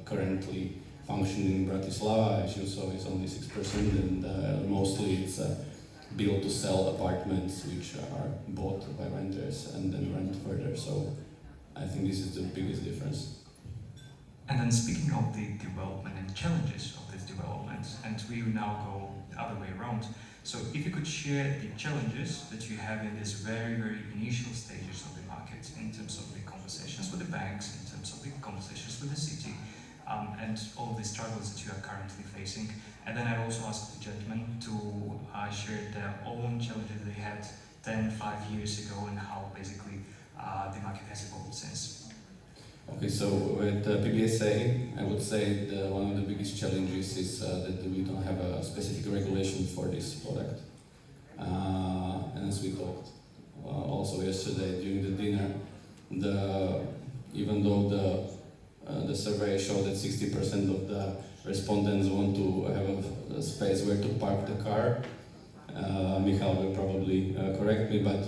currently functioning in Bratislava. As you saw, it's only 6%, and mostly it's built to sell apartments which are bought by renters and then rent further. So I think this is the biggest difference. And then speaking of the development and challenges of this development, and we will now go the other way around. So if you could share the challenges that you have in this very, very initial stages of the market, in terms of the conversations with the banks, in terms of the conversations with the city, and all of the struggles that you are currently facing. And then I also asked the gentlemen to share their own challenges they had 5 years ago, and how basically the market has evolved since. Okay, so with PBSA, I would say one of the biggest challenges is that we don't have a specific regulation for this product. And as we talked also yesterday during the dinner, even though the survey showed that 60% of the respondents want to have a space where to park the car, Michal will probably correct me, but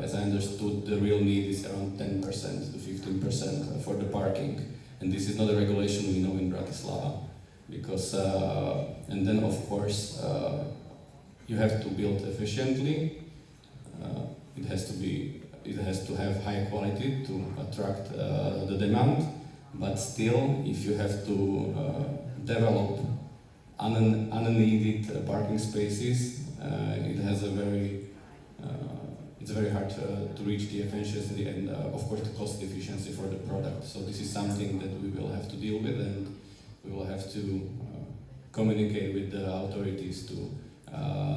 as I understood, the real need is around 10% to 15% for the parking. And this is not a regulation we know in Bratislava. Because, and then of course, you have to build efficiently. It has to have high quality to attract the demand. But still, if you have to develop unneeded parking spaces, it's very hard to reach the efficiency and of course the cost efficiency for the product. So this is something that we will have to deal with, and we will have to communicate with the authorities to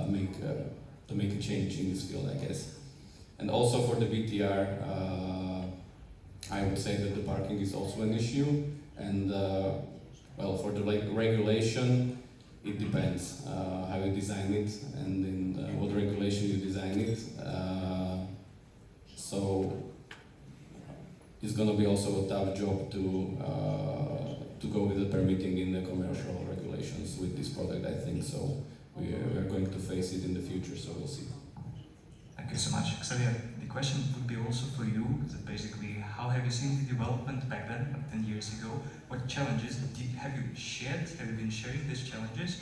make a change in this field, I guess. And also for the BTR, I would say that the parking is also an issue, and well, for the regulation, it depends how you design it and in what regulation you design it. So it's going to be also a tough job to go with the permitting in the commercial regulations with this product, I think. So we are going to face it in the future, so we'll see. Thank you so much. Xavier, the question would be also for you, that basically, how have you seen the development back then, 10 years ago? What challenges have you shared? Have you been sharing these challenges?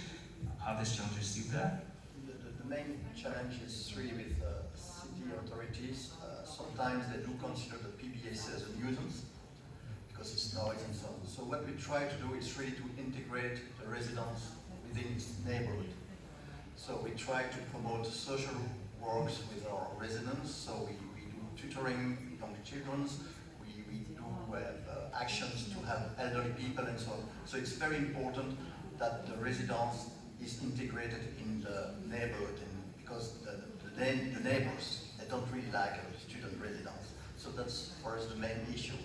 Are these challenges still there? The main challenge is really with city authorities. Sometimes they do consider the PBSA as a nuisance because it's noise and so on. So what we try to do is really to integrate the residents within its neighborhood. So we try to promote social works with our residents. So we do tutoring young children. We do have actions to have elderly people and so on. So it's very important that the residents is integrated in the neighborhood, and because the neighbors, they don't really like student residents. So that's for us the main issue.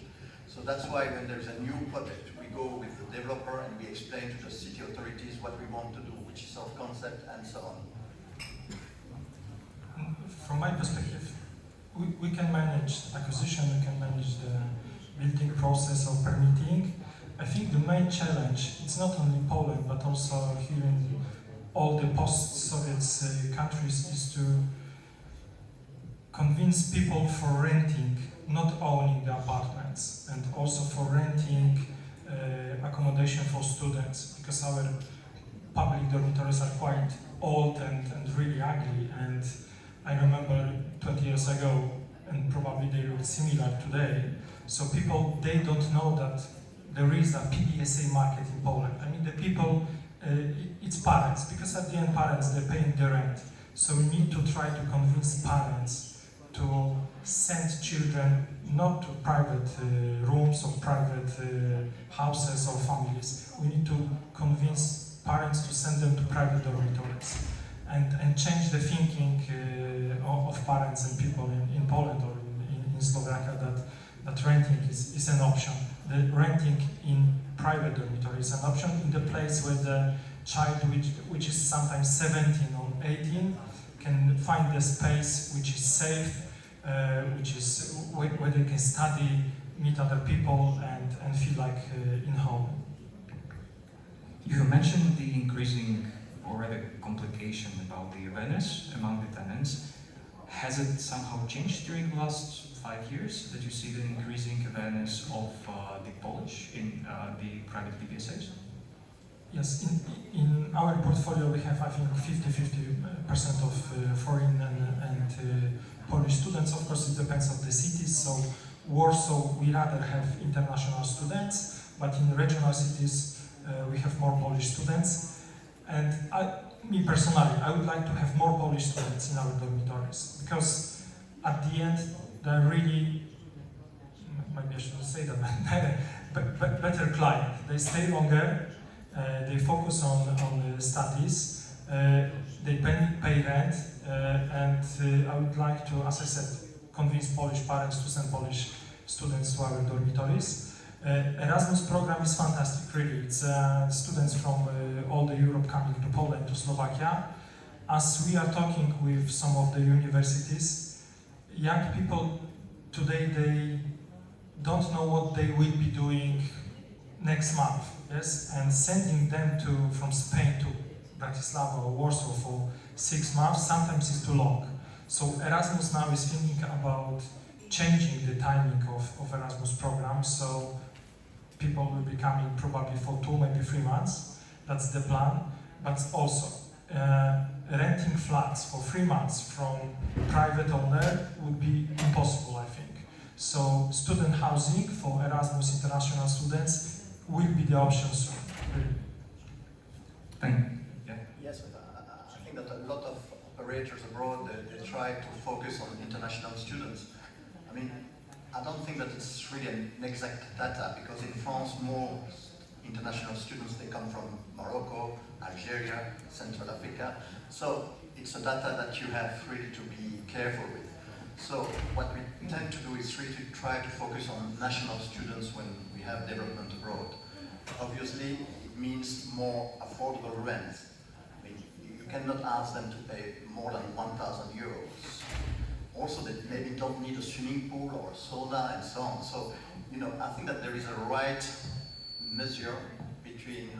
So that's why when there's a new project, we go with the developer and we explain to the city authorities what we want to do, which is our concept and so on. From my perspective, we can manage acquisition, we can manage the building process of permitting. I think the main challenge, it's not only Poland, but also here in all the post-Soviet countries, is to convince people for renting, not owning the apartments, and also for renting accommodation for students, because our public dormitories are quite old and really ugly. And I remember 20 years ago, and probably they look similar today. So people, they don't know that there is a PBSA market in Poland. I mean, the people, it's parents, because at the end parents, they're paying the rent. So we need to try to convince parents to send children not to private rooms or private houses or families. We need to convince parents to send them to private dormitories and change the thinking of parents and people in Poland or in Slovakia that renting is an option. The renting in private dormitory is an option in the place where the child, which is sometimes 17 or 18, can find the space which is safe, which is where they can study, meet other people, and feel like in home. You mentioned the increasing or rather complication about the awareness among the tenants. Has it somehow changed during the last 5 years that you see the increasing awareness of the Polish in the private PBSAs? Yes, in our portfolio we have, I think, 50% of foreign and Polish students. Of course, it depends on the cities. So Warsaw, we rather have international students, but in regional cities we have more Polish students. And me personally, I would like to have more Polish students in our dormitories, because at the end they're really, maybe I shouldn't say that, but better client. They stay longer. They focus on the studies, they pay rent, and I would like to, as I said, convince Polish parents to send Polish students to our dormitories. Erasmus program is fantastic, really. It's students from all the Europe coming to Poland, to Slovakia. As we are talking with some of the universities, young people today, they don't know what they will be doing next month. Yes, and sending them from Spain to Bratislava or Warsaw for 6 months sometimes is too long. So Erasmus now is thinking about changing the timing of Erasmus program. So people will be coming probably for 2, maybe 3 months. That's the plan. But also renting flats for 3 months from private owner would be impossible, I think. So student housing for Erasmus international students will be the option soon. Yes, but I think that a lot of operators abroad, they try to focus on international students. I mean, I don't think that it's really an exact data, because in France, more international students, they come from Morocco, Algeria, Central Africa. So it's a data that you have really to be careful with. So what we tend to do is really to try to focus on national students when we have development abroad. Obviously, it means more affordable rent. I mean, you cannot ask them to pay more than 1,000 euros. Also, they maybe don't need a swimming pool or a sauna and so on. So, you know, I think that there is a right measure between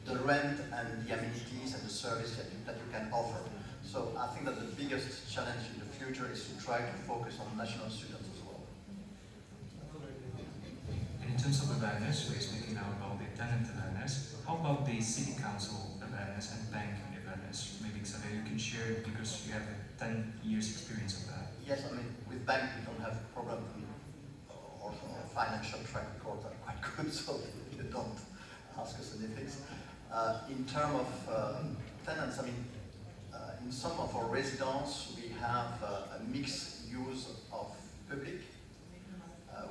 the rent and the amenities and the service that you can offer. So I think that the biggest challenge in the future is to try to focus on national students as well. And in terms of awareness, we're speaking now about the tenant awareness. How about the city council awareness and bank awareness? Maybe Xavier, you can share it because you have 10 years experience of that. Yes, I mean, with bank we don't have a problem. Also, our financial track records are quite good, so they don't ask us anything. In terms of tenants, I mean, in some of our residences we have a mixed use of public.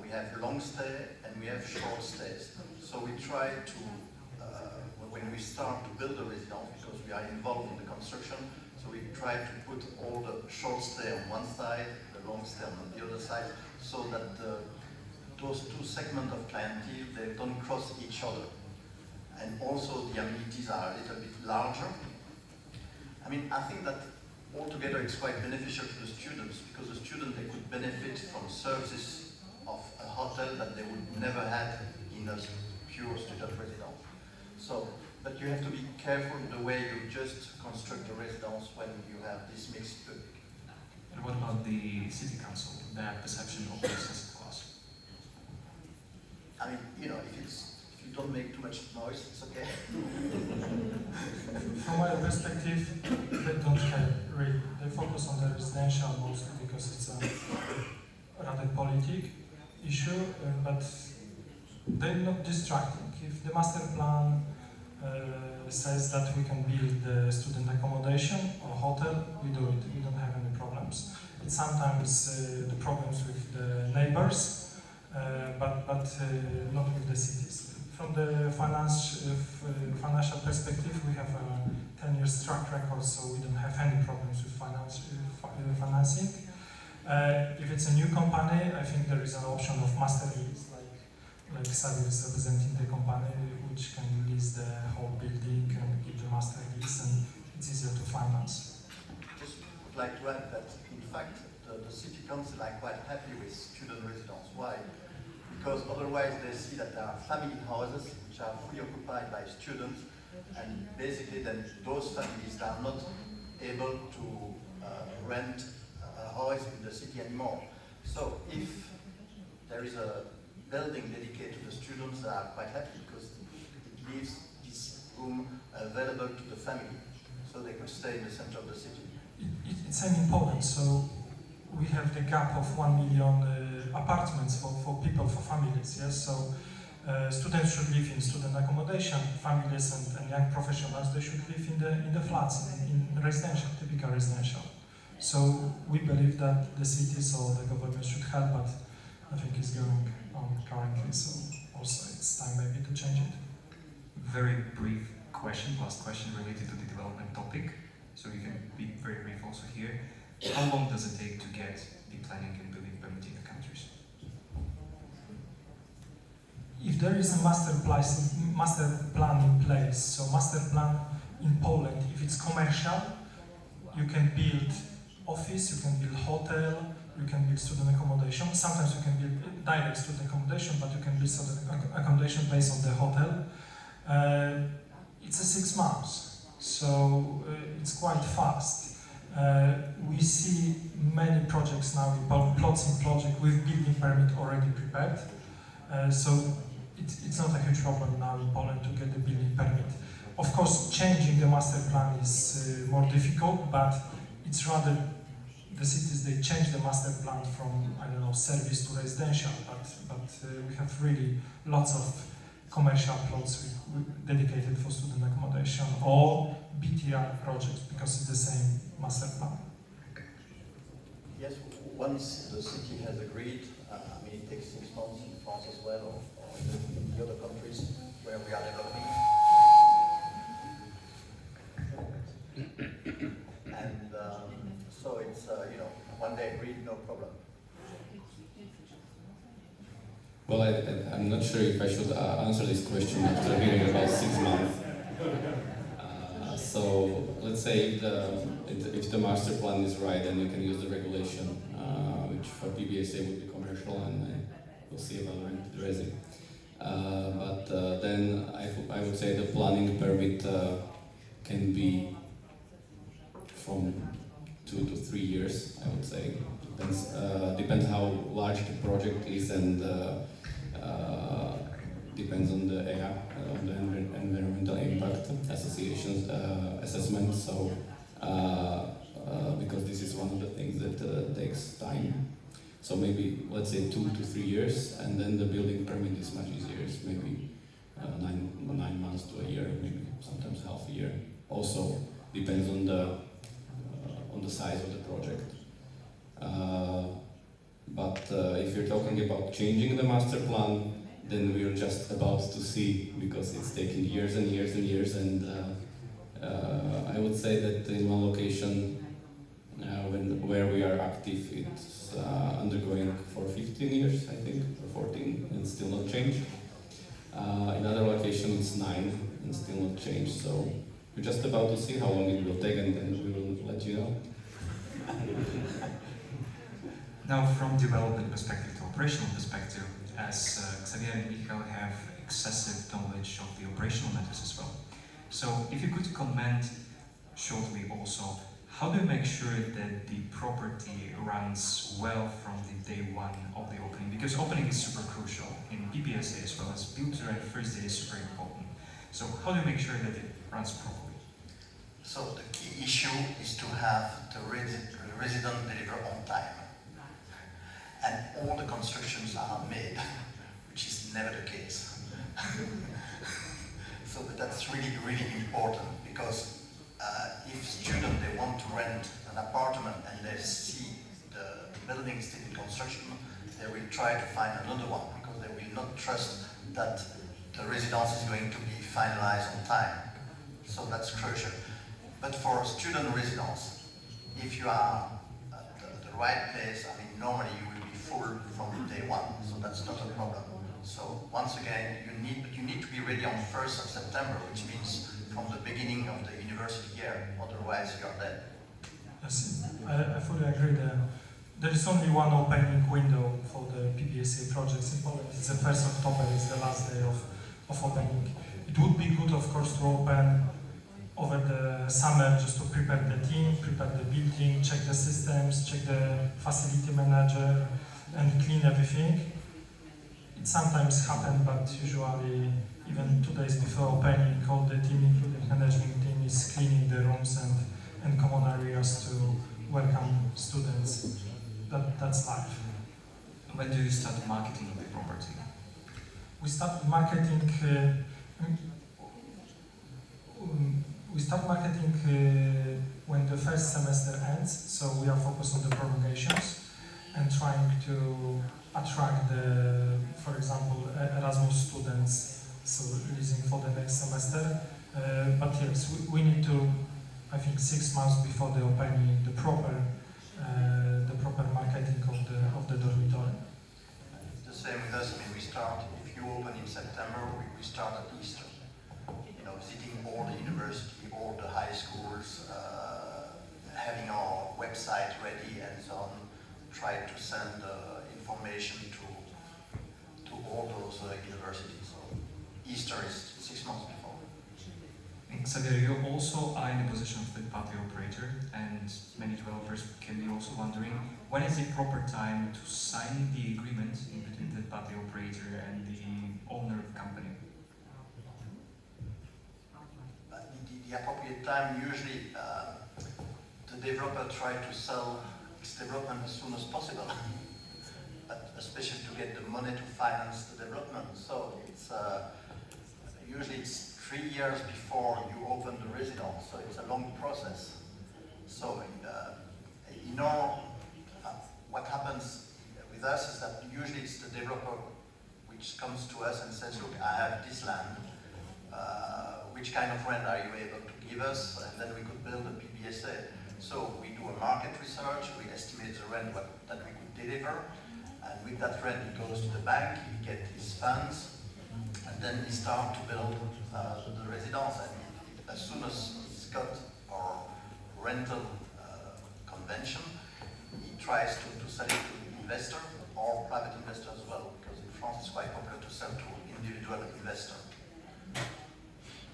We have long stay and we have short stays. So we try to, when we start to build a residence, because we are involved in the construction, so we try to put all the short stay on one side, the long stay on the other side, so that those two segments of clientele, they don't cross each other. And also the amenities are a little bit larger. I mean, I think that altogether it's quite beneficial to the students, because the students, they could benefit from services of a hotel that they would never have in a pure student residence. So, but you have to be careful the way you just construct the residence when you have this mixed public. And what about the city council, their perception of this asset class? I mean, you know, if you don't make too much noise, it's okay. From my perspective, they don't care really. They focus on the residential mostly because it's a rather politic issue, but they're not distracting. If the master plan says that we can build the student accommodation or hotel, we do it. We don't have any problems. It's sometimes the problems with the neighbors, but not with the cities. From the financial perspective, we have a 10 years track record, so we don't have any problems with financing. If it's a new company, I think there is an option of master lease, like Xavier is representing the company, which can lease the whole building and give the master lease, and it's easier to finance. Just would like to add that, in fact, the city council are quite happy with student residence. Why? Because otherwise they see that there are family houses which are fully occupied by students, and basically then those families are not able to rent a house in the city anymore. So if there is a building dedicated to the students, they are quite happy because it leaves this room available to the family, so they could stay in the center of the city. It's an important, so we have the gap of 1 million apartments for people, for families, yes? So students should live in student accommodation, families and young professionals, they should live in the flats, in residential, typical residential. So we believe that the cities or the government should help, but I think it's going on currently, so also it's time maybe to change it. Very brief question, last question related to the development topic, so you can be very brief also here. How long does it take to get the planning and building permit in the countries? If there is a master plan in place, so master plan in Poland, if it's commercial, you can build office, you can build hotel, you can build student accommodation. Sometimes you can build direct student accommodation, but you can build student accommodation based on the hotel. It's a 6 months, so it's quite fast. We see many projects now, plots in project with building permit already prepared. So it's not a huge problem now in Poland to get the building permit. Of course, changing the master plan is more difficult, but it's rather the cities, they change the master plan from, I don't know, service to residential, but we have really lots of commercial plots dedicated for student accommodation or BTR projects because it's the same master plan. Yes, once the city has agreed, it takes 6 months in France as well, or in the other countries where we are developing. And so it's, one day agreed, no problem. Well, I'm not sure if I should answer this question after hearing about 6 months. So let's say if the master plan is right, then we can use the regulation, which for PBSA would be commercial, and we'll see about the resi. But then I would say the planning permit can be from 2 to 3 years, I would say. Depends how large the project is, and depends on the area, on the environmental impact association's assessment. So because this is one of the things that takes time. So maybe let's say 2 to 3 years, and then the building permit is much easier. It's maybe 9 months to a year, maybe sometimes half a year. Also depends on the size of the project. But if you're talking about changing the master plan, then we're just about to see, because it's taking years and years and years. And I would say that in one location where we are active, it's undergoing for 15 years, I think, or 14, and still not changed. In other location, it's 9 and still not changed. So we're just about to see how long it will take, and then we will let you know. Now, from development perspective to operational perspective, as Xavier and Michael have excessive knowledge of the operational matters as well. So if you could comment shortly also, how do you make sure that the property runs well from the day one of the opening? Because opening is super crucial in PPSA as well as build to rent first day is super important. So how do you make sure that it runs properly? So the key issue is to have the resident deliver on time. And all the constructions are made, which is never the case. So that's really, really important because if students they want to rent an apartment and they see the building still in construction, they will try to find another one because they will not trust that the residence is going to be finalized on time. So that's crucial. But for a student residence, if you are at the right place, I mean, normally you will be full from day one, so that's not a problem. So once again, you need to be ready on 1st of September, which means from the beginning of the university year, otherwise you are dead. Yes, I fully agree. There is only one opening window for the PBSA projects in Poland. It's the 1st October, it's the last day of opening. It would be good, of course, to open over the summer just to prepare the team, prepare the building, check the systems, check the facility manager, and clean everything. It sometimes happens, but usually even 2 days before opening, all the team, including management team, is cleaning the rooms and common areas to welcome students. That's life. When do you start marketing the property? We start marketing. When the first semester ends, so we are focused on the prolongations and trying to attract for example, Erasmus students, so leasing for the next semester. But yes, we need to, I think, 6 months before the opening, the proper marketing of the dormitory. It's the same with us. I mean, we start, if you open in September, we start at Easter. You know, visiting all the university, all the high schools, having our website ready and so on, try to send information to all those universities. So Easter is 6 months before. Xavier, you also are in the position of third-party operator, and many developers can be also wondering, when is the proper time to sign the agreement in between the third-party operator and the owner of the company? The appropriate time, usually the developer tries to sell its development as soon as possible, but especially to get the money to finance the development. So it's usually it's 3 years before you open the residence, so it's a long process. So what happens with us is that usually it's the developer which comes to us and says, look, I have this land, which kind of rent are you able to give us? And then we could build a PBSA. So we do a market research, we estimate the rent that we could deliver, and with that rent he goes to the bank, he gets his funds, and then he starts to build the residence. And as soon as he's got our rental convention, he tries to sell it to investor or private investor as well, because in France it's quite popular to sell to individual investor.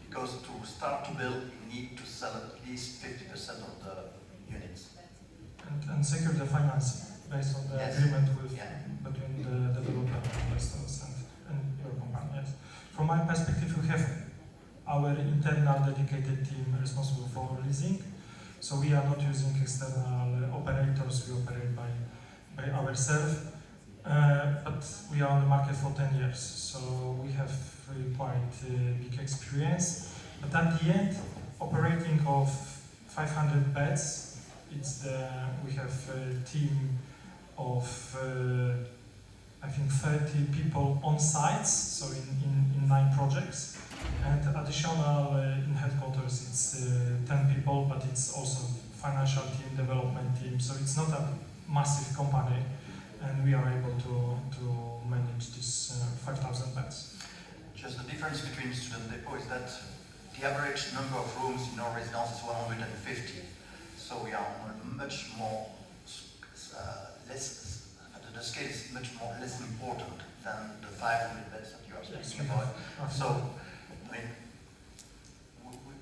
Because to start to build, you need to sell at least 50% of the units. And secure the financing based on the Yes. agreement Yeah. between the developer and investors and your company. Yes. From my perspective, we have our internal dedicated team responsible for leasing. So we are not using external operators, we operate by ourselves. But we are on the market for 10 years, so we have quite big experience. But at the end, operating of 500 beds, we have a team of I think 30 people on sites, so in 9 projects, and additional in headquarters it's 10 people, but it's also financial team, development team, so it's not a massive company, and we are able to manage this 5,000 beds. Just the difference between student depot is that the average number of rooms in our residence is 150, so we are much more the scale is much less important than the 500 beds that you are speaking about. So, I mean,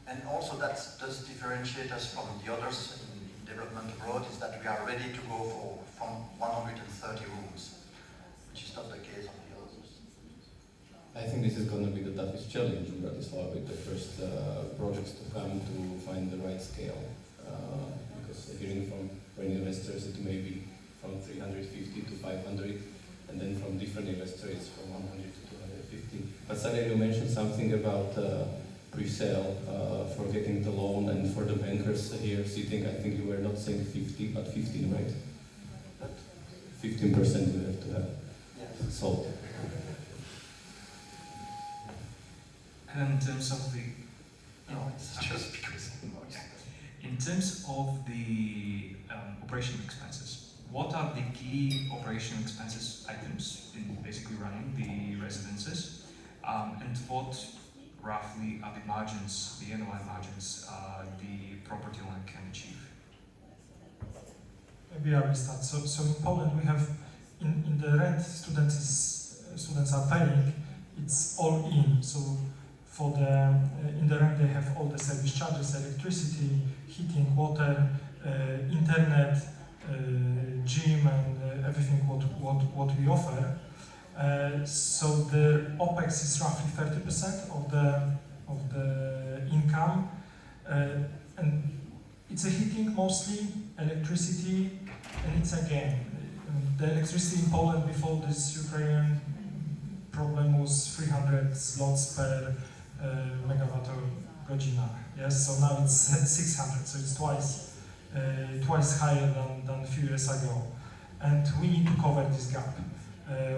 and also that does differentiate us from the others in development abroad, is that we are ready to go from 130 rooms, which is not the case of the others. I think this is going to be the toughest challenge in Bratislava with the first projects to come to find the right scale. Because hearing from foreign investors, it may be from 350 to 500, and then from different investors from 100 to 250. But Xavier, you mentioned something about pre-sale for getting the loan, and for the bankers here sitting, I think you were not saying 50, but 15, right? 15% you have to have sold. And in terms of the No, it's just because. in terms of the operational expenses, what are the key operational expenses items in basically running the residences, and what roughly are the margins, the NOI margins, the property owner can achieve? Maybe I will start. So in Poland we have in the rent students are paying. It's all in. So for the in the rent they have all the service charges, electricity, heating, water, internet, gym, and everything what we offer. So the OPEX is roughly 30% of the income, and it's a heating mostly, electricity, and it's again the electricity in Poland before this Ukrainian problem was 300 zlotys per megawatt godzina. Yes, so now it's 600, so it's twice higher than a few years ago, and we need to cover this gap.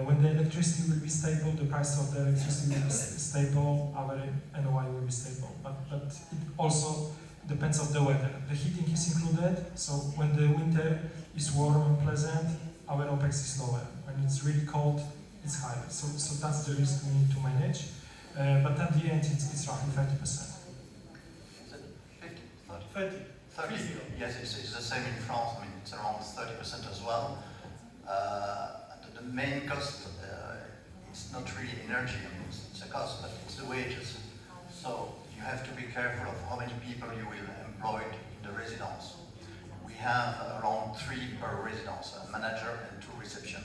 When the electricity will be stable, the price of the electricity will be stable, our NOI will be stable. But it also depends on the weather. The heating is included, so when the winter is warm and pleasant, our OPEX is lower. When it's really cold, it's higher. So that's the risk we need to manage. But at the end, it's roughly 30%. Is it 50? 30. Yes, it's the same in France. I mean, it's around 30% as well. The main cost, it's not really energy. I mean, it's a cost, but it's the wages. So you have to be careful of how many people you will employ in the residence. We have around 3 per residence, a manager and 2 reception,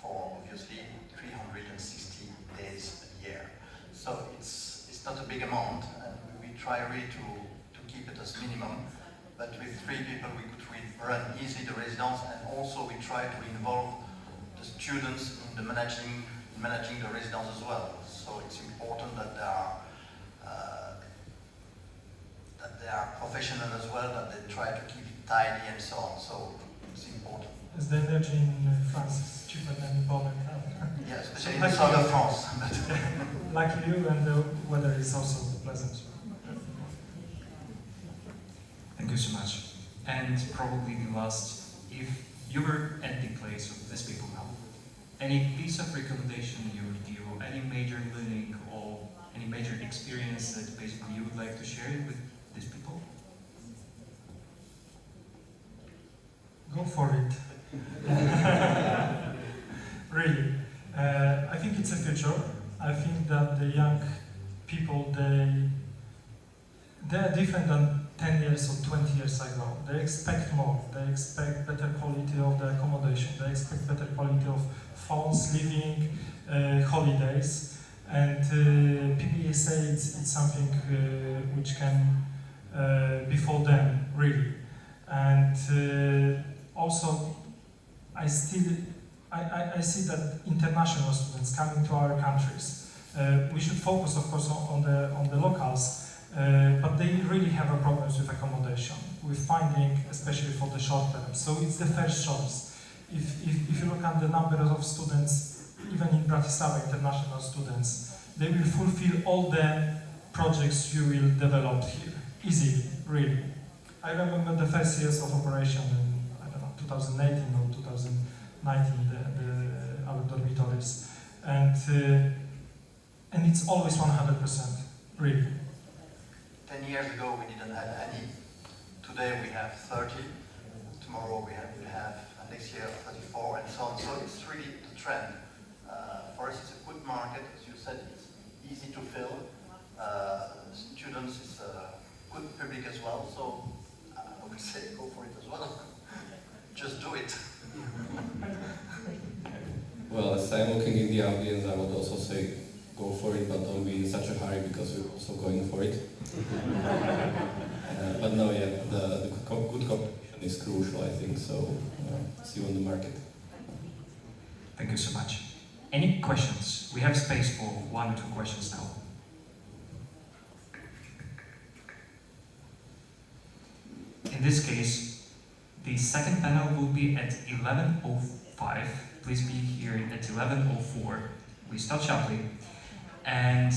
for obviously 360 days a year. So it's not a big amount, and we try really to keep it as minimum. But with 3 people, we could run easily the residence, and also we try to involve the students in the managing the residence as well. So it's important that they are professional as well, that they try to keep it tidy and so on. So it's important. As the energy in France is cheaper than in Poland. Yeah, especially in the south of France. Like you, and the weather is also pleasant. Thank you so much. And probably the last, if you were at the place of these people now, any piece of recommendation you would give, or any major learning, or any major experience that basically you would like to share with these people? Go for it. Really. I think it's a future. I think that the young people, they are different than 10 years or 20 years ago. They expect more. They expect better quality of the accommodation. They expect better quality of phones, living, holidays. And PBSA, it's something which can be for them, really. And also, I see that international students coming to our countries, we should focus, of course, on the locals, but they really have a problems with accommodation, with finding, especially for the short term. So it's the first choice. If you look at the number of students, even in Bratislava, international students, they will fulfill all the projects you will develop here, easily, really. I remember the first years of operation in, I don't know, 2018 or 2019, our dormitories, and it's always 100%, really. 10 years ago, we didn't have any. Today we have 30. Tomorrow we have next year 34, and so on. So it's really the trend. For us, it's a good market. As you said, it's easy to fill. Students is a good public as well. So I would say go for it as well. Just do it. Well, as I'm looking in the audience, I would also say go for it, but don't be in such a hurry because we're also going for it. But no, yeah, the good competition is crucial, I think, so see you on the market. Thank you so much. Any questions? We have space for 1 or 2 questions now. this case, the second panel will be at 11:05. Please be here at 11:04. We start sharply. And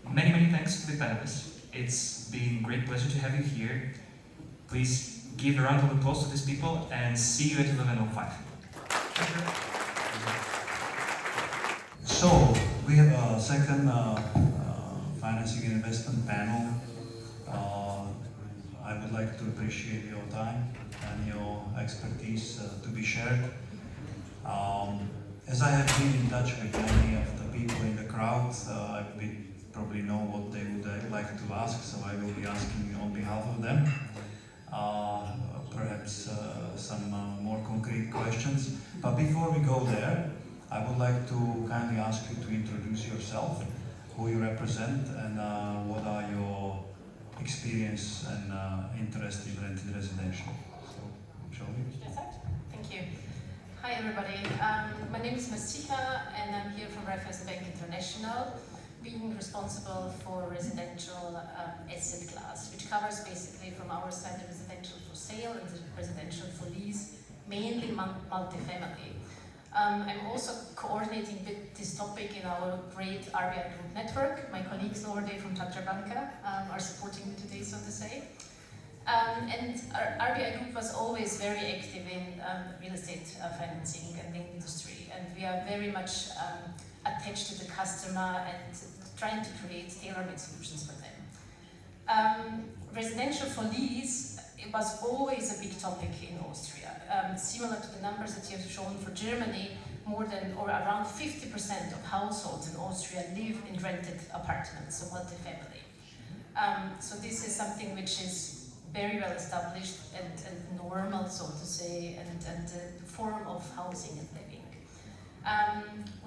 many thanks to the panelists. It's been a great pleasure to have you here. Please give a round of applause to these people and see you at 11:05. So, we have a second financing and investment panel. I would like to appreciate your time and your expertise to be shared. As I have been in touch with many of the people in the crowd, I probably know what they would like to ask, so I will be asking on behalf of them. Perhaps some more concrete questions. But before we go there, I would like to kindly ask you to introduce yourself, who you represent, and what are your experience and interest in rented residential. So, shall we? Thank you. Hi everybody. My name is Masika and I'm here from Raiffeisen Bank International, being responsible for residential asset class, which covers basically from our side the residential for sale and the residential for lease, mainly multifamily. I'm also coordinating with this topic in our great RBI Group network. My colleagues over there from Tatra Banka are supporting me today, so to say. And our RBI Group was always very active in real estate financing and the industry, and we are very much attached to the customer and trying to create tailor-made solutions for them. Residential for lease, it was always a big topic in Austria. Similar to the numbers that you have shown for Germany, more than or around 50% of households in Austria live in rented apartments, so multifamily. So this is something which is very well established and normal, so to say, and the form of housing and living.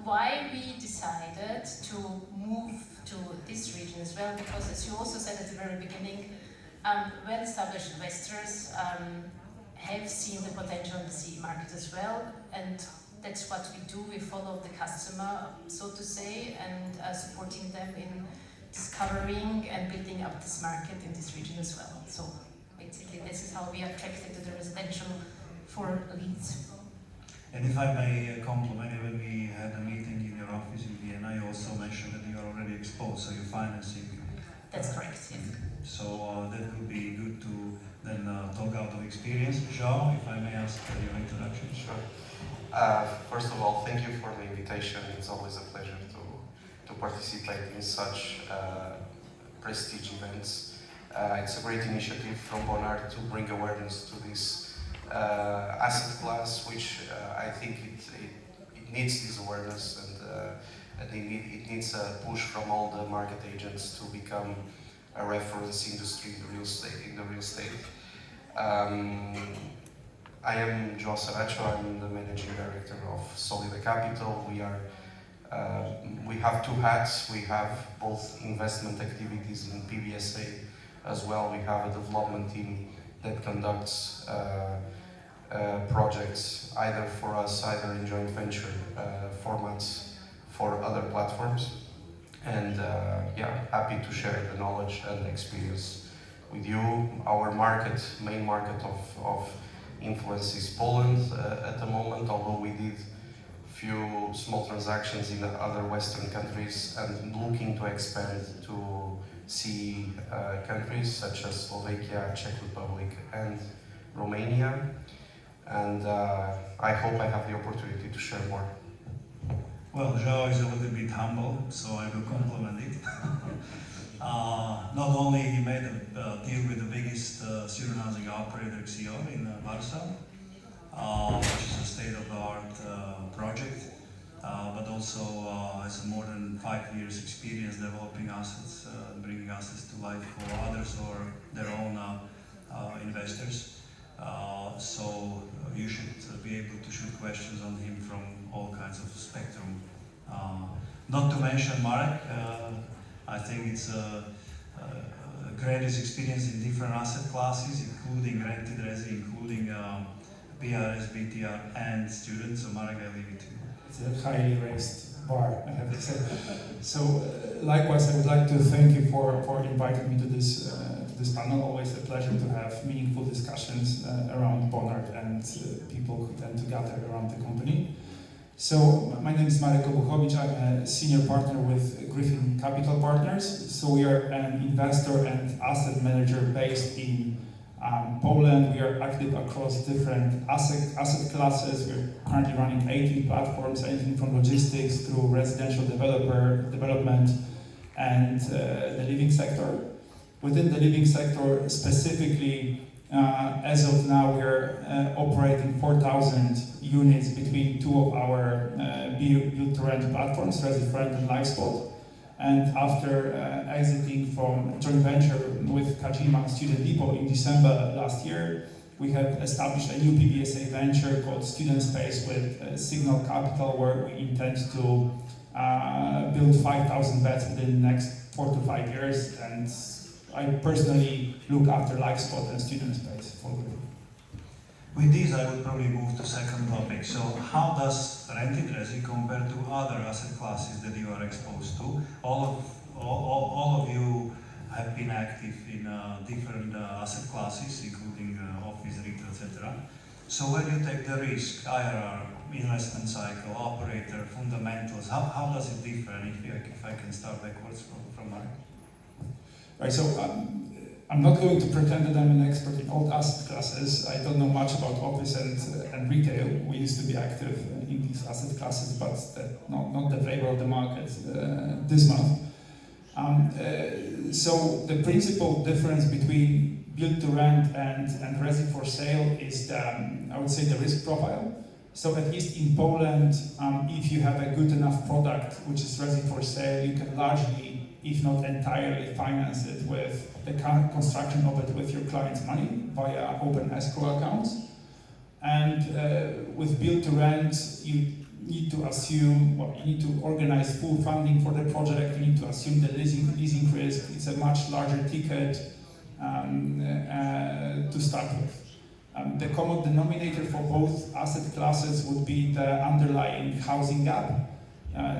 Why we decided to move to this region as well, because as you also said at the very beginning, well-established investors have seen the potential in the CE market as well, and that's what we do. We follow the customer, so to say, and supporting them in discovering and building up this market in this region as well. So basically this is how we are attracted to the residential for leads. And if I may compliment you, when we had a meeting in your office in Vienna, you also mentioned that you are already exposed, so you're financing. That's correct, yes. So that would be good to then talk out of experience. João, if I may ask your introduction. Sure. First of all, thank you for the invitation. It's always a pleasure to participate in such prestige events. It's a great initiative from BONARD to bring awareness to this asset class, which I think it needs this awareness, and it needs a push from all the market agents to become a reference industry in the real estate. I am João Saracho. I'm the managing director of Solida Capital. We have two hats. We have both investment activities in PBSA as well. We have a development team that conducts projects either for us, either in joint venture formats for other platforms. And happy to share the knowledge and experience with you. Our main market of influence is Poland at the moment, although we did few small transactions in other Western countries and looking to expand to CE countries such as Slovakia, Czech Republic and Romania. And I hope I have the opportunity to share more. Well, João is a little bit humble, so I will compliment it. Not only he made a deal with the biggest student housing operator, Xior, in Warsaw, which is a state-of-the-art project, but also has more than 5 years experience developing assets, bringing assets to life for others or their own investors. So you should be able to shoot questions on him from all kinds of spectrum. Not to mention Marek, I think it's a greatest experience in different asset classes, including rented resi, including PRS, BTR, and students. So Marek, I leave it to you. It's a highly raised bar, I have to say. So likewise, I would like to thank you for inviting me to this this panel. Always a pleasure to have meaningful discussions around BONARD and people who tend to gather around the company. So my name is Marek Obuchowicz. I'm a senior partner with Griffin Capital Partners. So we are an investor and asset manager based in Poland. We are active across different asset classes. We're currently running 18 platforms, anything from logistics through residential development and the living sector. Within the living sector specifically, as of now, we're operating 4,000 units between two of our build-to-rent platforms, Resi4Rent and LiveSpot. And after exiting from a joint venture with Kajima Student Depot in December last year, we have established a new PBSA venture called Student Space with Signal Capital, where we intend to build 5,000 beds within the next 4 to 5 years. And I personally look after LiveSpot and Student Space for them. With this, I would probably move to second topic. So how does rented resi compare to other asset classes that you are exposed to? All of you have been active in different asset classes, including office, retail, etc. So where do you take the risk? IRR, investment cycle, operator, fundamentals. How does it differ? And if I can start backwards from Mark. Right. So. I'm not going to pretend that I'm an expert in all asset classes. I don't know much about office and retail. We used to be active in these asset classes, but not the flavor of the market this month. So the principal difference between build to rent and resi for sale is I would say the risk profile. So at least in Poland, if you have a good enough product which is resi for sale, you can largely, if not entirely, finance it with the construction of it with your client's money via open escrow accounts. And with build to rent, you need to assume, well, you need to organize full funding for the project, you need to assume the leasing risk. It's a much larger ticket to start with. The common denominator for both asset classes would be the underlying housing gap.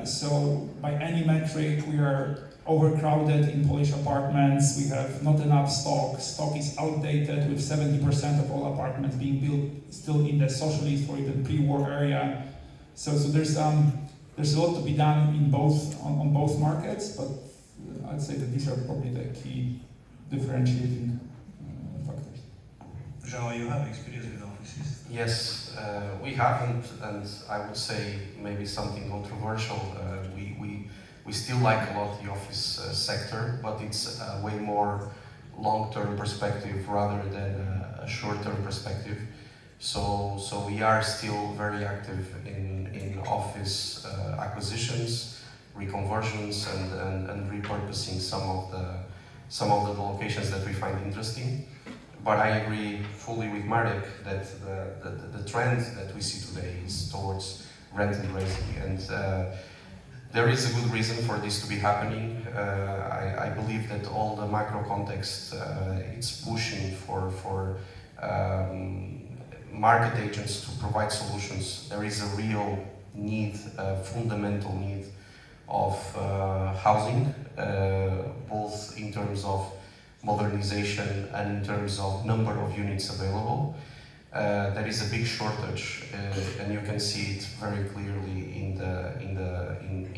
So by any metric, we are overcrowded in Polish apartments. We have not enough stock. Stock is outdated, with 70% of all apartments being built still in the socialist or even pre-war area. So there's a lot to be done in on both markets, but I'd say that these are probably the key differentiating factors. João, you have experience with offices? Yes, we haven't, and I would say maybe something controversial. We still like a lot the office sector, but it's a way more long-term perspective rather than a short-term perspective. So we are still very active in office acquisitions, reconversions, and repurposing some of the locations that we find interesting. But I agree fully with Marek that the trend that we see today is towards rented resi, and there is a good reason for this to be happening. I believe that all the macro context it's pushing for market agents to provide solutions. There is a real need, a fundamental need of housing, both in terms of modernization and in terms of number of units available. There is a big shortage, and you can see it very clearly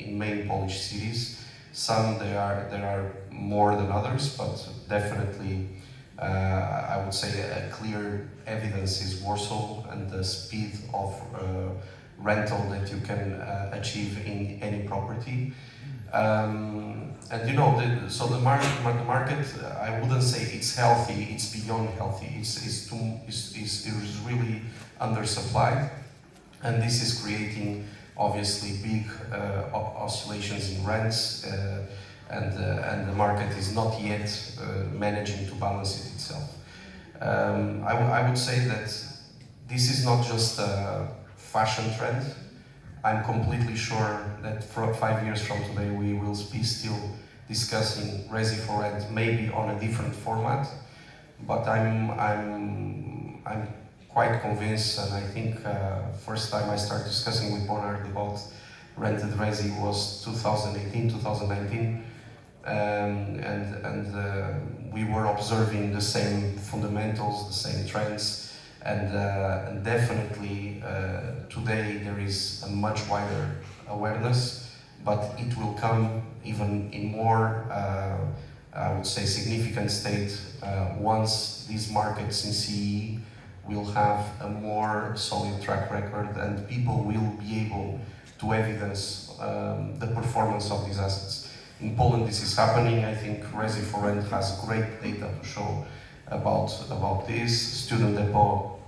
in main Polish cities. Some there are more than others, but definitely I would say a clear evidence is Warsaw and the speed of rental that you can achieve in any property. And you know, the market, I wouldn't say it's healthy, it's beyond healthy, it's really undersupplied, and this is creating obviously big oscillations in rents, and the market is not yet managing to balance it itself. I would say that this is not just a fashion trend. I'm completely sure that 5 years from today we will be still discussing Resi4Rent, maybe on a different format. But I'm quite convinced, and I think first time I started discussing with BONARD about rented Resi was 2018, 2019, and we were observing the same fundamentals, the same trends, and definitely today there is a much wider awareness, but it will come even in more, I would say, significant state once these markets in CE will have a more solid track record and people will be able to evidence the performance of these assets. In Poland this is happening. I think Resi4Rent has great data to show about this. Student Depot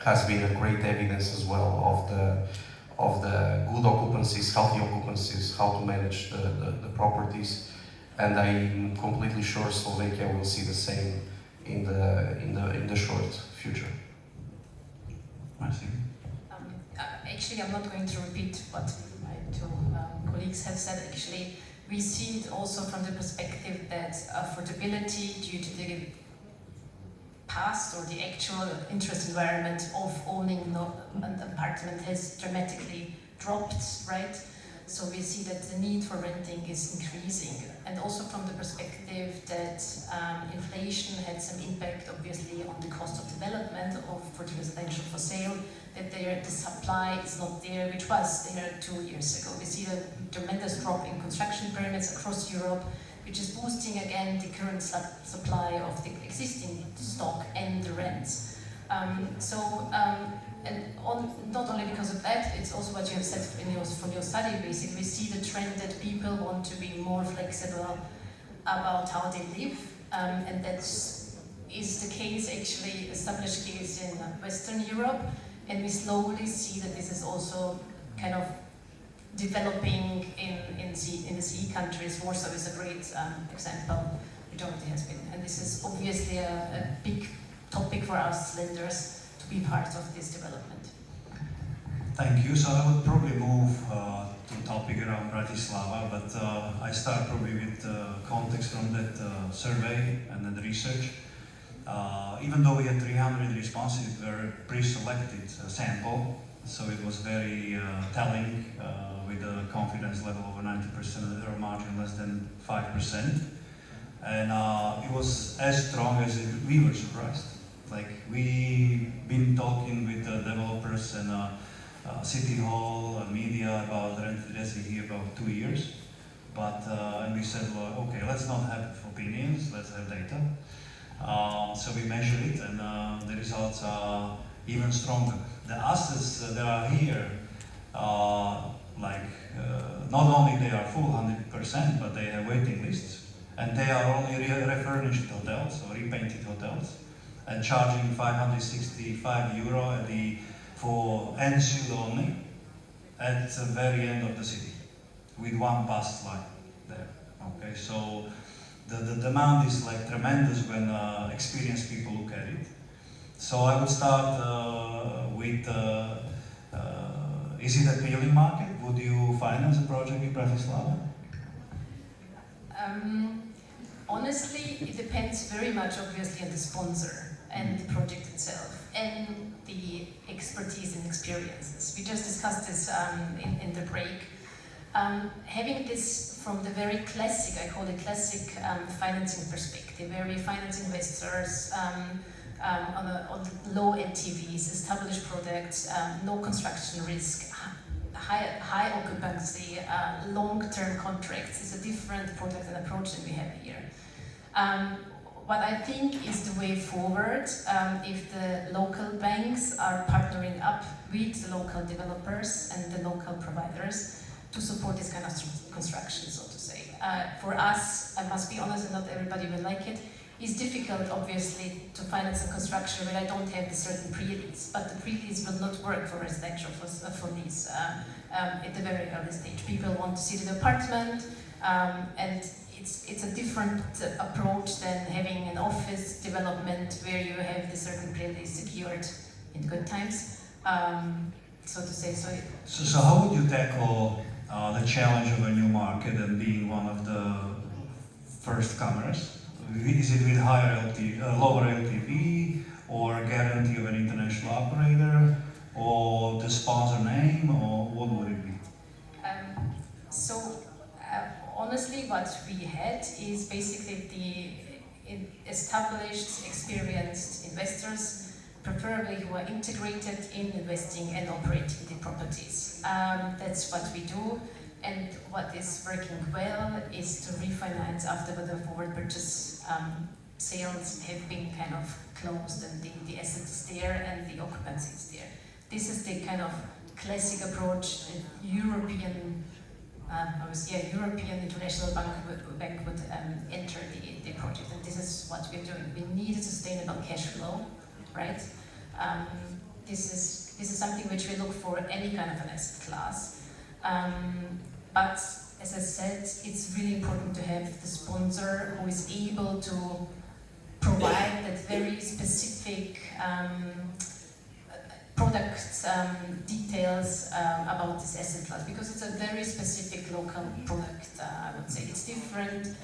has been a great evidence as well of the good occupancies, healthy occupancies, how to manage the properties. And I'm completely sure Slovakia will see the same in the short future. Actually, I'm not going to repeat what my two colleagues have said. Actually, we see it also from the perspective that affordability due to the past or the actual interest environment of owning an apartment has dramatically dropped, right? So we see that the need for renting is increasing, and also from the perspective that inflation had some impact, obviously, on the cost of development for the residential for sale. That the supply is not there, which was there 2 years ago. We see a tremendous drop in construction permits across Europe, which is boosting again the current supply of the existing stock and the rents. Not only because of that, it's also what you have said from your study. Basically, we see the trend that people want to be more flexible about how they live, and that is the case, actually, established case in Western Europe, and we slowly see that this is also kind of developing in the CE countries. Warsaw is a great example, which already has been, and this is obviously a big topic for us lenders to be part of this development. Thank you. So I would probably move to a topic around Bratislava, but I start probably with context from that survey and then the research. Even though we had 300 responses, it were pre-selected sample, so it was very telling with a confidence level over 90% or margin less than 5%. And it was as strong as we were surprised. Like, we've been talking with developers and City Hall, media about rented resi here about 2 years. But, and we said, well, okay, let's not have opinions, let's have data. So we measured it, and the results are even stronger. The assets that are here, not only they are full 100%, but they have waiting lists, and they are only refurnished hotels or repainted hotels, and charging €565 for ensuite only at the very end of the city, with one bus line there. Okay, so the demand is like tremendous when experienced people look at it. So I would start with, is it a appealing market? Would you finance a project in Bratislava? Honestly, it depends very much, obviously, on the sponsor and the project itself, and the expertise and experiences. We just discussed this in the break. Having this from the very classic, I call it classic financing perspective, where we finance investors on low LTVs, established products, no construction risk, high occupancy, long-term contracts, is a different product and approach that we have here. What I think is the way forward, if the local banks are partnering up with the local developers and the local providers to support this kind of construction, so to say. For us, I must be honest, and not everybody will like it, it's difficult, obviously, to finance a construction when I don't have a certain pre-lease, but the pre-lease will not work for residential for lease at the very early stage. People want to see the apartment, and it's a different approach than having an office development where you have the certain pre-lease secured in good times, so to say. So how would you tackle the challenge of a new market and being one of the first comers? Is it with lower LTV, or guarantee of an international operator, or the sponsor name, or what would it be? Honestly, what we had is basically established, experienced investors, preferably who are integrated in investing and operating the properties. That's what we do, and what is working well is to refinance after the forward purchase sales have been kind of closed and the asset is there and the occupancy is there. This is the kind of classic approach European European International Bank would enter the project, and this is what we're doing. We need a sustainable cash flow, right? This is something which we look for any kind of an asset class. But as I said, it's really important to have the sponsor who is able to provide that very specific product details about this asset class, because it's a very specific local product, I would say. It's different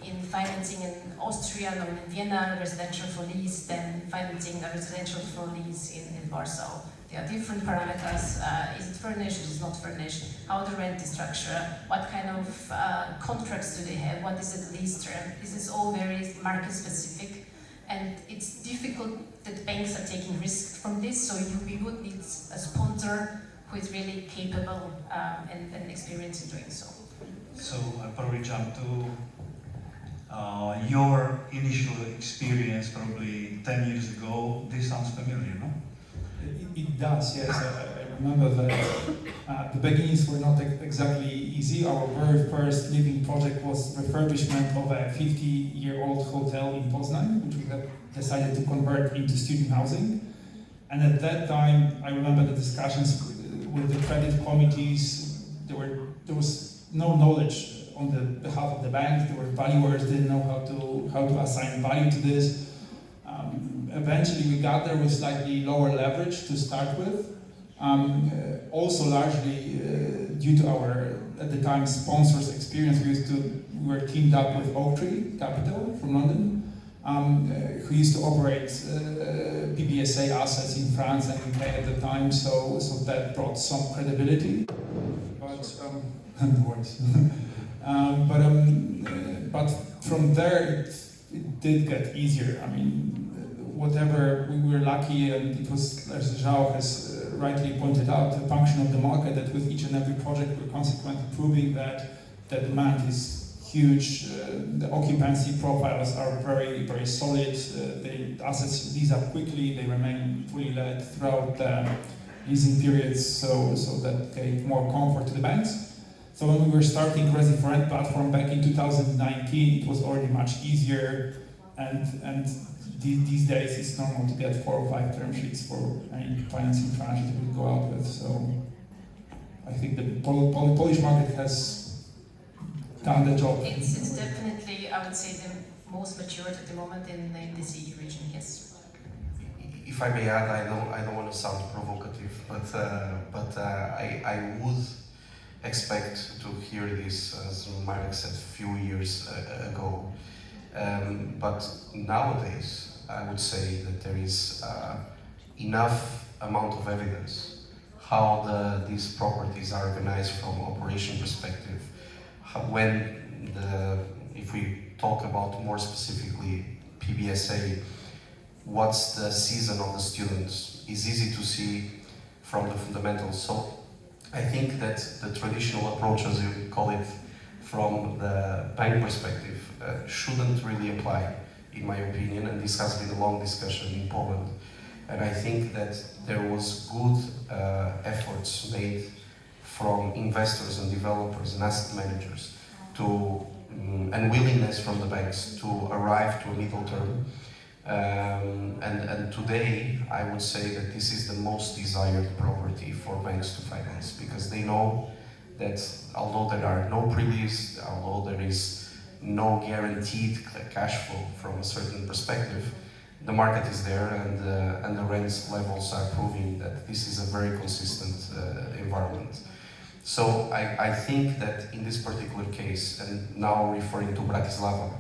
in financing in Austria or in Vienna, residential for lease, than financing a residential for lease in Warsaw. There are different parameters. Is it furnished? Is it not furnished? How the rent is structured? What kind of contracts do they have? What is the lease term? This is all very market specific, and it's difficult that banks are taking risk from this. So we would need a sponsor who is really capable and experienced in doing so. So I'll probably jump to your initial experience probably 10 years ago. This sounds familiar, no? It does, yes. I remember that the beginnings were not exactly easy. Our very first living project was refurbishment of a 50-year-old hotel in Poznań, which we had decided to convert into student housing. And at that time, I remember the discussions with the credit committees. There was no knowledge on the behalf of the bank. There were valuers, didn't know how to assign value to this. Eventually we got there with slightly lower leverage to start with. Also largely due to our, at the time, sponsors' experience. We were teamed up with Oaktree Capital from London, who used to operate PBSA assets in France and UK at the time, so that brought some credibility. But from there it did get easier. I mean, whatever, we were lucky, and it was, as João has rightly pointed out, a function of the market, that with each and every project we're consequently proving that the demand is huge, the occupancy profiles are very, very solid, the assets lease up quickly, they remain fully let throughout the leasing periods, so that gave more comfort to the banks. So when we were starting Resi for Rent platform back in 2019, it was already much easier, and these days it's normal to get 4 or 5 term sheets for any financing tranche that we go out with. So I think the Polish market has done the job. It's definitely, I would say, the most matured at the moment in the CE region, yes. If I may add, I don't want to sound provocative, but I would expect to hear this, as Marek said, a few years ago. But nowadays, I would say that there is enough amount of evidence how these properties are organized from operation perspective. If we talk about more specifically PBSA, what's the season of the students is easy to see from the fundamentals. So I think that the traditional approach, as you call it, from the bank perspective, shouldn't really apply, in my opinion, and this has been a long discussion in Poland. And I think that there was good efforts made from investors and developers and asset managers and willingness from the banks to arrive to a middle term. And today, I would say that this is the most desired property for banks to finance, because they know that although there are no pre-lease, although there is no guaranteed cash flow from a certain perspective, the market is there, and the rents levels are proving that this is a very consistent environment. So I think that in this particular case, and now referring to Bratislava,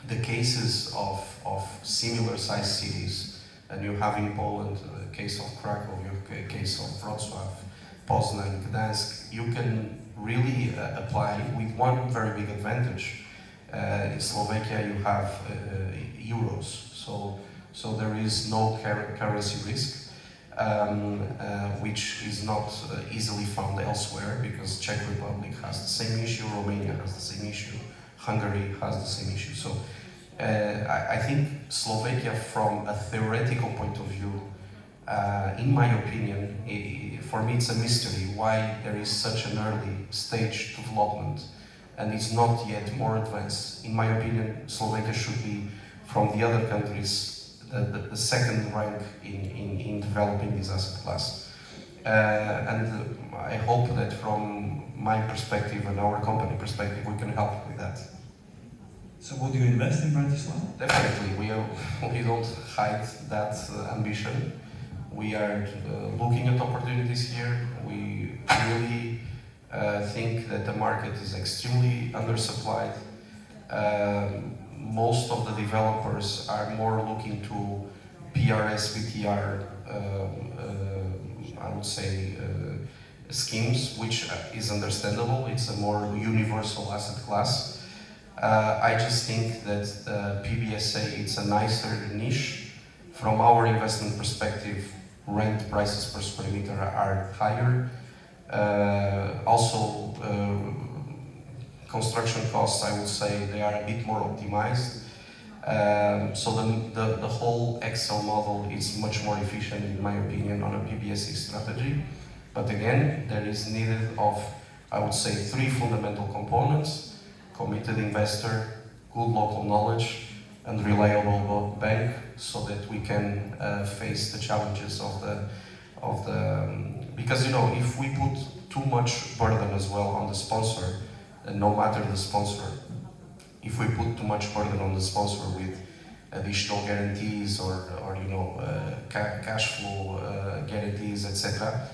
the cases of similar sized cities, and you have in Poland a case of Krakow, you have a case of Wrocław, Poznań, Gdańsk, you can really apply with one very big advantage, In Slovakia, you have euros, so there is no currency risk, which is not easily found elsewhere, because Czech Republic has the same issue, Romania has the same issue, Hungary has the same issue. So I think Slovakia, from a theoretical point of view, in my opinion, for me it's a mystery why there is such an early stage development and it's not yet more advanced. In my opinion, Slovakia should be, from the other countries, the second rank in developing this asset class. And I hope that from my perspective and our company perspective, we can help with that. So would you invest in Bratislava? Definitely, we don't hide that ambition. We are looking at opportunities here. We really think that the market is extremely undersupplied. Most of the developers are more looking to PRS, BTR, I would say, schemes, which is understandable. It's a more universal asset class. I just think that PBSA, it's a nicer niche. From our investment perspective, rent prices per square meter are higher. Also, construction costs, I would say, they are a bit more optimized. So the whole Excel model is much more efficient, in my opinion, on a PBSA strategy. But again, there is needed of, I would say, 3 fundamental components: committed investor, good local knowledge, and reliable bank, so that we can face the challenges of the because, you know, if we put too much burden as well on the sponsor, and no matter the sponsor, if we put too much burden on the sponsor with additional guarantees or you know, cash flow guarantees, etc.,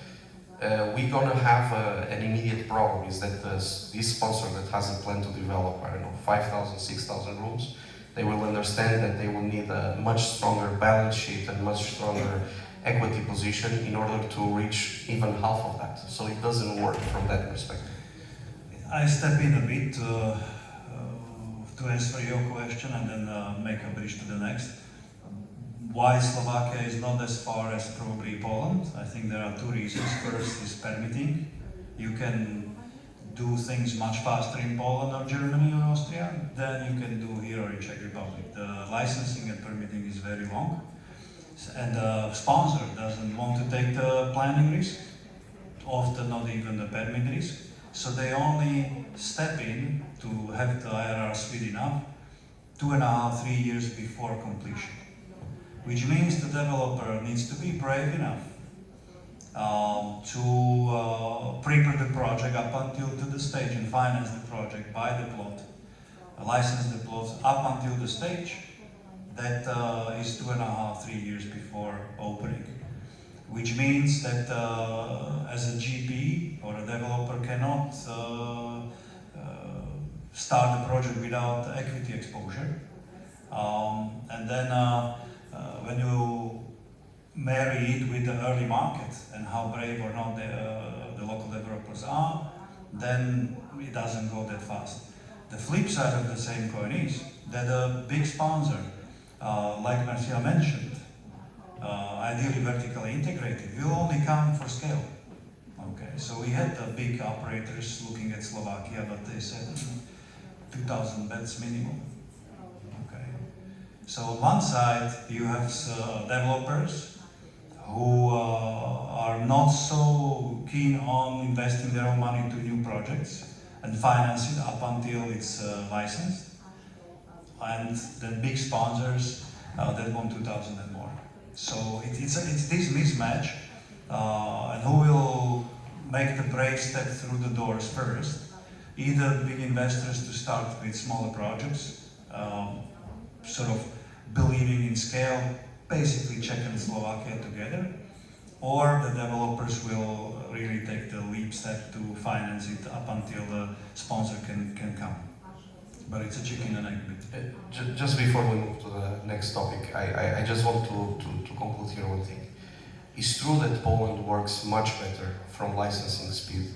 we're gonna have an immediate problem. Is that this sponsor that has a plan to develop, I don't know, 5,000, 6,000 rooms, they will understand that they will need a much stronger balance sheet and much stronger equity position in order to reach even half of that. So it doesn't work from that perspective. I step in a bit to answer your question and then make a bridge to the next. Why Slovakia is not as far as probably Poland? I think there are 2 reasons. First is permitting. You can do things much faster in Poland or Germany or Austria than you can do here in Czech Republic. The licensing and permitting is very long, and the sponsor doesn't want to take the planning risk, often not even the permit risk. So they only step in to have the IRR speed enough 2.5, 3 years before completion. Which means the developer needs to be brave enough to prepare the project up until to the stage and finance the project, buy the plot, license the plots up until the stage that is 2.5, 3 years before opening. Which means that as a GP or a developer cannot start the project without equity exposure. And then when you marry it with the early market and how brave or not the local developers are, then it doesn't go that fast. The flip side of the same coin is that a big sponsor, like Marcia mentioned, ideally vertically integrated, will only come for scale. Okay, so we had the big operators looking at Slovakia, but they said 2,000 beds minimum. Okay, so on one side you have developers who are not so keen on investing their own money into new projects and finance it up until it's licensed, and then big sponsors that want 2,000 and more. So it's this mismatch, and who will make the brave step through the doors first? Either big investors to start with smaller projects, sort of believing in scale, basically Czech and Slovakia together, or the developers will really take the leap step to finance it up until the sponsor can come. But it's a chicken and egg bit. Just before we move to the next topic, I just want to conclude here one thing. It's true that Poland works much better from licensing speed.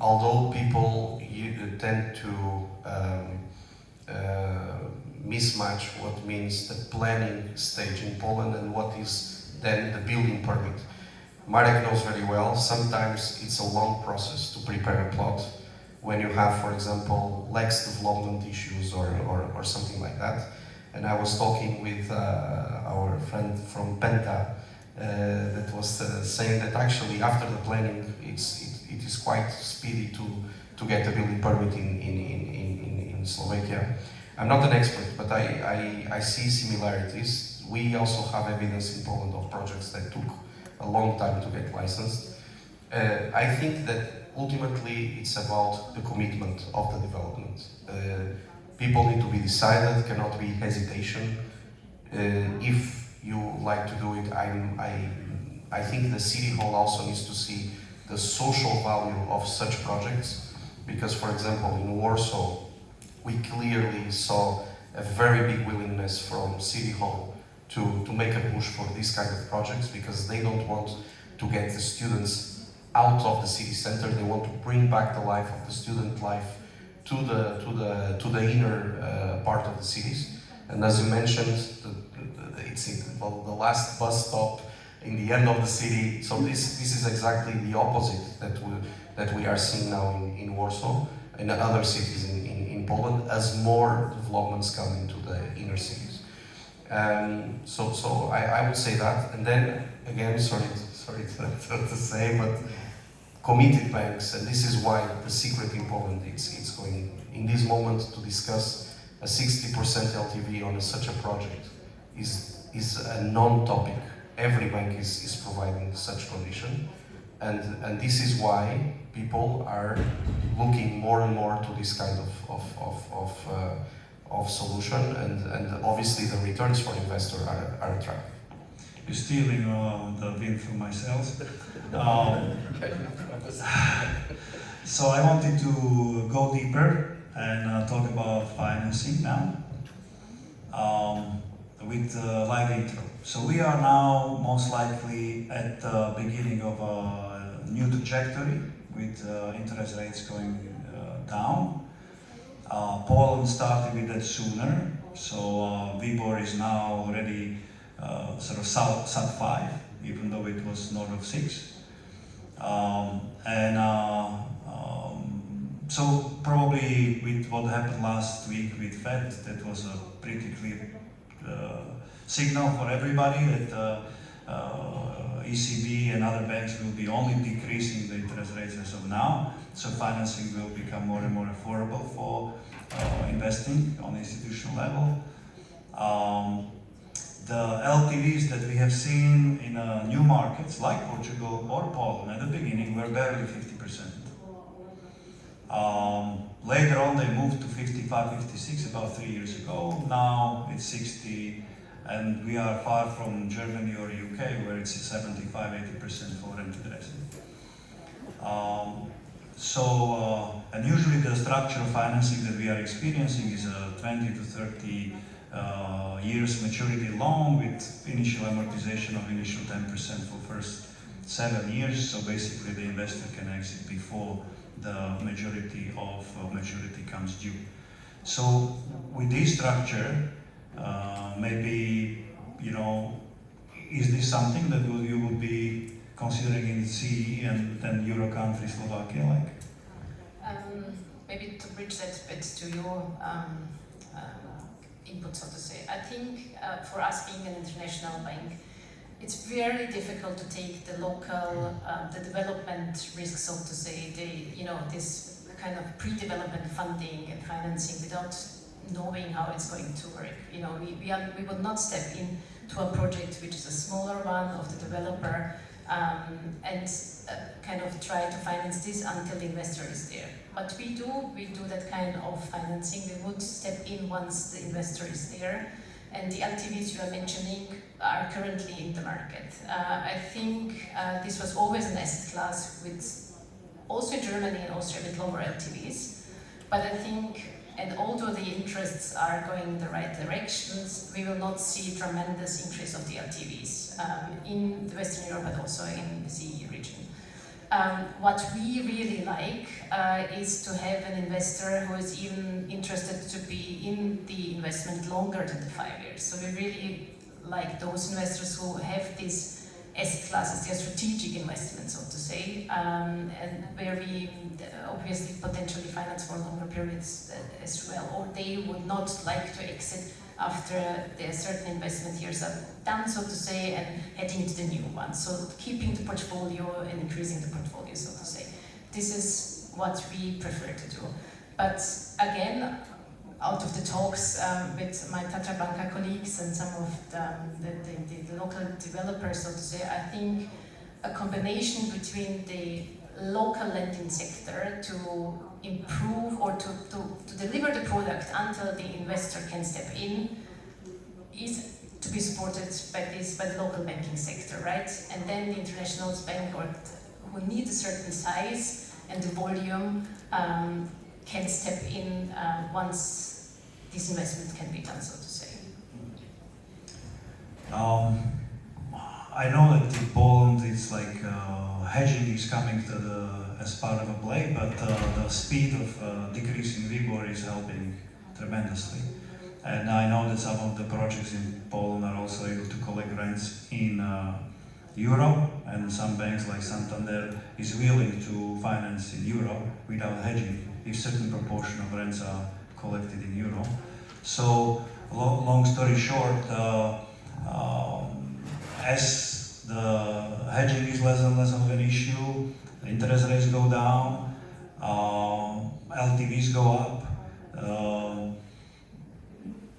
Although people tend to mismatch what means the planning stage in Poland and what is then the building permit. Marek knows very well, sometimes it's a long process to prepare a plot when you have, for example, lax development issues or something like that. And I was talking with our friend from Penta that was saying that actually after the planning it is quite speedy to get a building permit in Slovakia. I'm not an expert, but I see similarities. We also have evidence in Poland of projects that took a long time to get licensed. I think that ultimately it's about the commitment of the development. People need to be decided, cannot be hesitation. If you like to do it, I think the City Hall also needs to see the social value of such projects, because for example in Warsaw we clearly saw a very big willingness from City Hall to make a push for these kind of projects, because they don't want to get the students out of the city center. They want to bring back the life of the student life to the inner part of the cities. And as you mentioned, it's the last bus stop in the end of the city. So this is exactly the opposite that we are seeing now in Warsaw and other cities in Poland as more developments come into the inner cities. So I would say that, and then again, sorry to say, but committed banks, and this is why the secret in Poland it's going in this moment to discuss a 60% LTV on such a project is a non-topic. Every bank is providing such condition, and this is why people are looking more and more to this kind of solution, and obviously the returns for investors are attractive. You're stealing the win from myself. So I wanted to go deeper and talk about financing now with a light intro. So we are now most likely at the beginning of a new trajectory with interest rates going down. Poland started with that sooner, so WIBOR is now already sort of sub 5, even though it was north of 6. So probably with what happened last week with Fed, that was a pretty clear signal for everybody that ECB and other banks will be only decreasing the interest rates as of now. So financing will become more and more affordable for investing on institutional level. The LTVs that we have seen in new markets like Portugal or Poland at the beginning were barely 50%. Later on they moved to 55, 56 about 3 years ago. Now it's 60, and we are far from Germany or UK where it's 75, 80% for rented residents. And usually the structure of financing that we are experiencing is a 20 to 30 years maturity loan with initial amortization of initial 10% for first 7 years. So basically the investor can exit before the majority of maturity comes due. So with this structure, maybe, is this something that you would be considering in CE and then Euro country, Slovakia, like? Maybe to bridge that bit to your input, so to say. I think for us being an international bank, it's very difficult to take the local, the development risk, so to say, this kind of pre-development funding and financing without knowing how it's going to work. We would not step into a project which is a smaller one of the developer and kind of try to finance this until the investor is there. But we do that kind of financing. We would step in once the investor is there. And the LTVs you are mentioning are currently in the market. I think this was always an asset class with, also in Germany and Austria, with lower LTVs. But I think, and although the interests are going in the right directions, we will not see tremendous increase of the LTVs in the Western Europe, but also in the CE region. What we really like is to have an investor who is even interested to be in the investment longer than the 5 years. So we really like those investors who have these asset classes, their strategic investments, so to say, and where we obviously potentially finance for longer periods as well, or they would not like to exit after their certain investment years are done, so to say, and heading to the new one. So keeping the portfolio and increasing the portfolio, so to say. This is what we prefer to do. But again, out of the talks with my Tatra Banka colleagues and some of the local developers, so to say, I think a combination between the local lending sector to improve or to deliver the product until the investor can step in is to be supported by the local banking sector, right? And then the international bank or who need a certain size and the volume can step in once this investment can be done, so to say. I know that in Poland it's like hedging is coming to as part of a play, but the speed of decreasing WIBOR is helping tremendously. And I know that some of the projects in Poland are also able to collect rents in euro, and some banks like Santander is willing to finance in euro without hedging if certain proportion of rents are collected in euro. So long story short, as the hedging is less and less of an issue, interest rates go down, LTVs go up.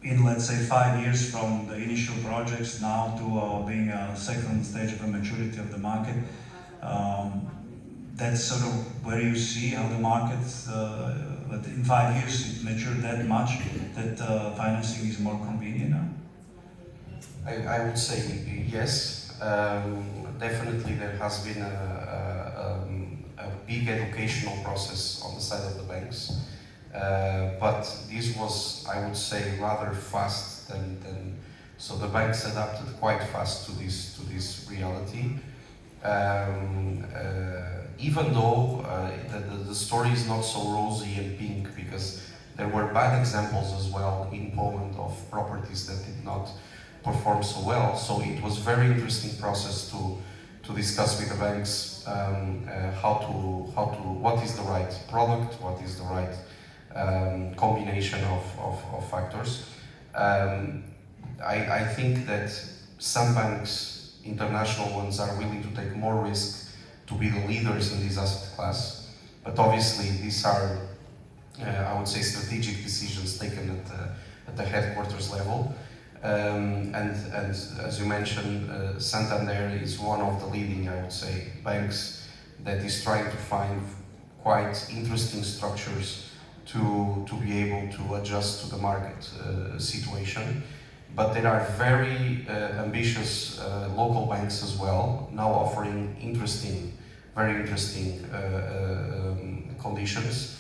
In let's say 5 years from the initial projects now to being a second stage of the maturity of the market, that's sort of where you see how the market, in 5 years it matured that much that financing is more convenient now. I would say yes. Definitely there has been a big educational process on the side of the banks. But this was, I would say, rather fast than so the banks adapted quite fast to this reality. Even though the story is not so rosy and pink, because there were bad examples as well in Poland of properties that did not perform so well. So it was very interesting process to discuss with the banks what is the right product, what is the right combination of factors. I think that some banks, international ones, are willing to take more risk to be the leaders in this asset class. But obviously these are, I would say, strategic decisions taken at the headquarters level. And as you mentioned, Santander is one of the leading, I would say, banks that is trying to find quite interesting structures to be able to adjust to the market situation. But there are very ambitious local banks as well, now offering very interesting conditions,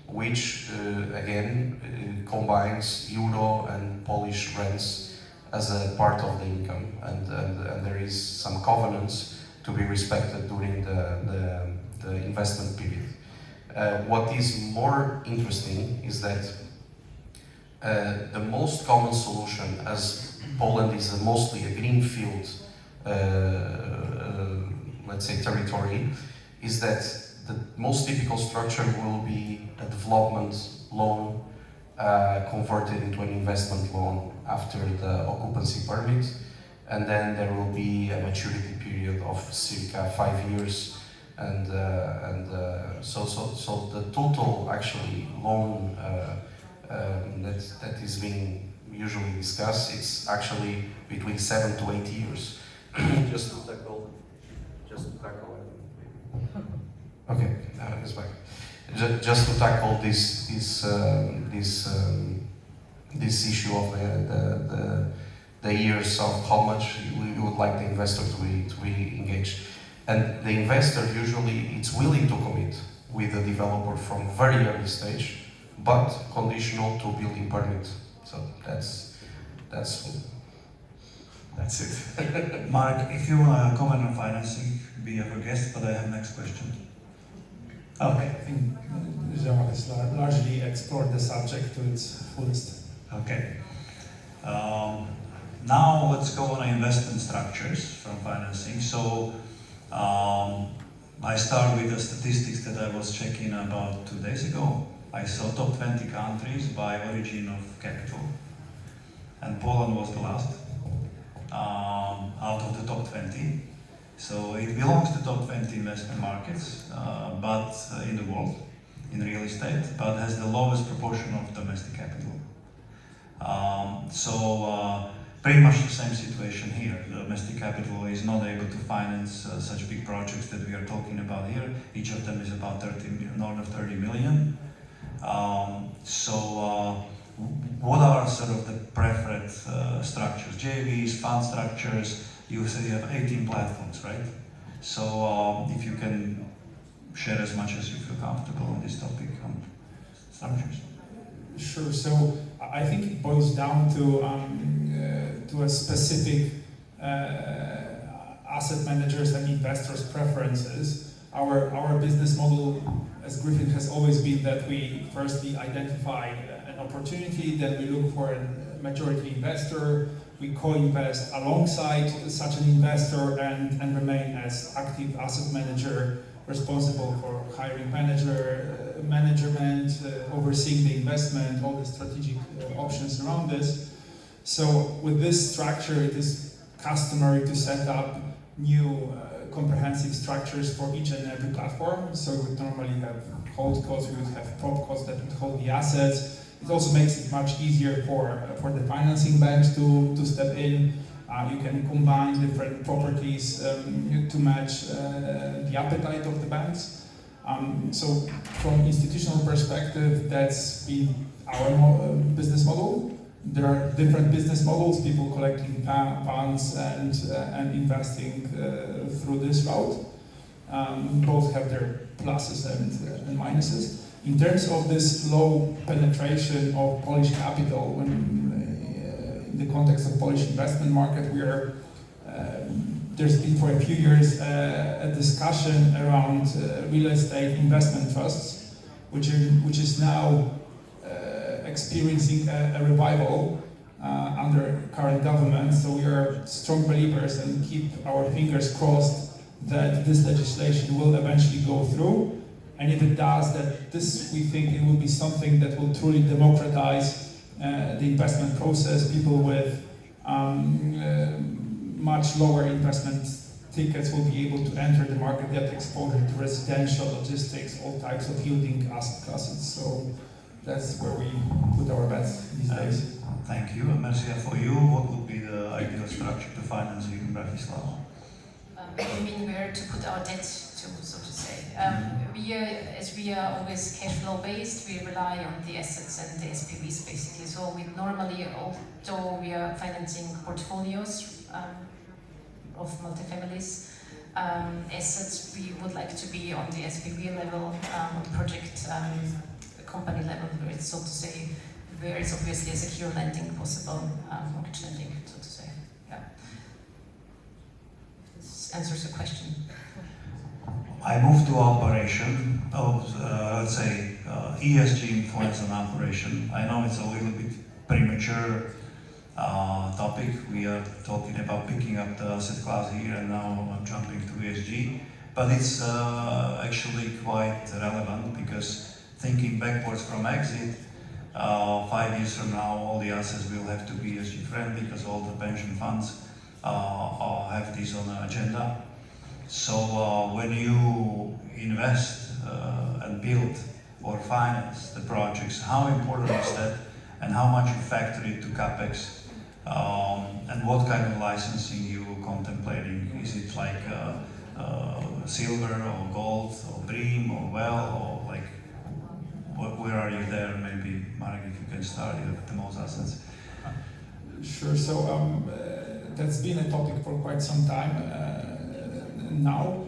which again combines euro and Polish rents as a part of the income, and there is some covenants to be respected during the investment period. What is more interesting is that the most common solution, as Poland is mostly a greenfield, let's say, territory, is that the most typical structure will be a development loan converted into an investment loan after the occupancy permit, and then there will be a maturity period of circa 5 years, and so the total actually loan that is being usually discussed, it's actually between 7 to 8 years. just to tackle. Okay, it's back. Just to tackle this issue of the years of how much we would like the investor to be engaged. And the investor usually is willing to commit with the developer from very early stage, but conditional to building permit. So that's That's it. Mark, if you want to comment on financing, be our guest, but I have next question. Okay. I think Jean has largely explored the subject to its fullest. Okay. Now let's go on investment structures from financing. So I start with the statistics that I was checking about 2 days ago. I saw top 20 countries by origin of capital, and Poland was the last out of the top 20. So it belongs to top 20 investment markets, but in the world, in real estate, but has the lowest proportion of domestic capital. Pretty much the same situation here. The domestic capital is not able to finance such big projects that we are talking about here. Each of them is about north of 30 million. What are sort of the preferred structures? JVs, fund structures. You said you have 18 platforms, right? So if you can share as much as you feel comfortable on this topic on structures. Sure. So I think it boils down to a specific asset managers and investors' preferences. Our business model, as Griffin, has always been that we firstly identify an opportunity, then we look for a majority investor, we co-invest alongside such an investor and remain as active asset manager responsible for hiring management, overseeing the investment, all the strategic options around this. So with this structure, it is customary to set up new comprehensive structures for each and every platform. So we would normally have hold costs, we would have prop costs that would hold the assets. It also makes it much easier for the financing banks to step in. You can combine different properties to match the appetite of the banks. So from institutional perspective, that's been our business model. There are different business models, people collecting funds and investing through this route. Both have their pluses and minuses. In terms of this low penetration of Polish capital, in the context of Polish investment market, there's been for a few years a discussion around real estate investment trusts, which is now experiencing a revival under current government. So we are strong believers and keep our fingers crossed that this legislation will eventually go through. And if it does, we think it will be something that will truly democratize the investment process. People with much lower investment tickets will be able to enter the market, get exposure to residential, logistics, all types of yielding asset classes. So that's where we put our bets these days. Thank you. And Marcia, for you, what would be the ideal structure to finance you in Bratislava? You mean where to put our debt to, so to say. As we are always cash flow based, we rely on the assets and the SPVs basically. So we normally, although we are financing portfolios of multifamilies, assets, we would like to be on the SPV level, on project company level, where it's, so to say, where it's obviously a secure lending possible, mortgage lending, so to say. Yeah. This answers your question. I moved to operation of, let's say, ESG influence on operation. I know it's a little bit premature topic. We are talking about picking up the asset class here and now I'm jumping to ESG. But it's actually quite relevant because thinking backwards from exit, 5 years from now all the assets will have to be ESG friendly because all the pension funds have this on the agenda. So when you invest and build or finance the projects, how important is that and how much you factor it to CapEx and what kind of licensing you contemplating? Is it like silver or gold or BREEAM or WELL or like where are you there? Maybe Marek, if you can start, you have the most assets. Sure, so that's been a topic for quite some time now.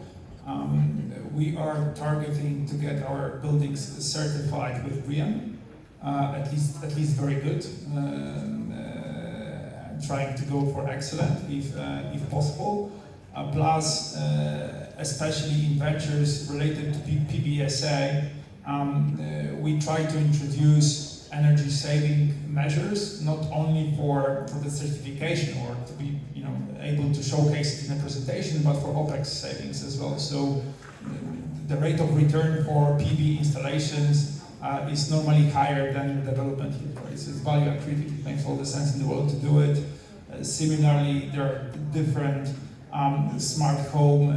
We are targeting to get our buildings certified with BREEAM, at least very good. trying to go for excellent if possible. Plus, especially in ventures related to PBSA, we try to introduce energy saving measures, not only for the certification or to be able to showcase it in a presentation, but for OPEX savings as well. So the rate of return for PV installations is normally higher than the development yield. Right? So it's value accretive, it makes all the sense in the world to do it. Similarly, there are different smart home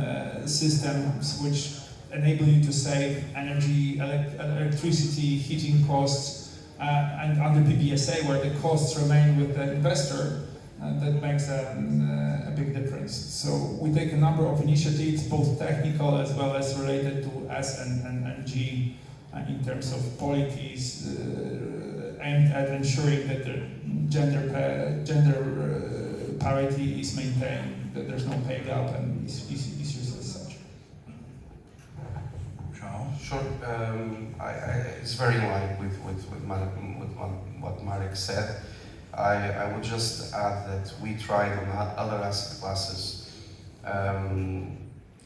systems which enable you to save energy, electricity, heating costs, and under PBSA, where the costs remain with the investor, that makes a big difference. So we take a number of initiatives, both technical as well as related to S and G, in terms of policies aimed at ensuring that the gender parity is maintained, that there's no pay gap and issues as such. Sure. It's very in line with what Marek said. I would just add that we tried on other asset classes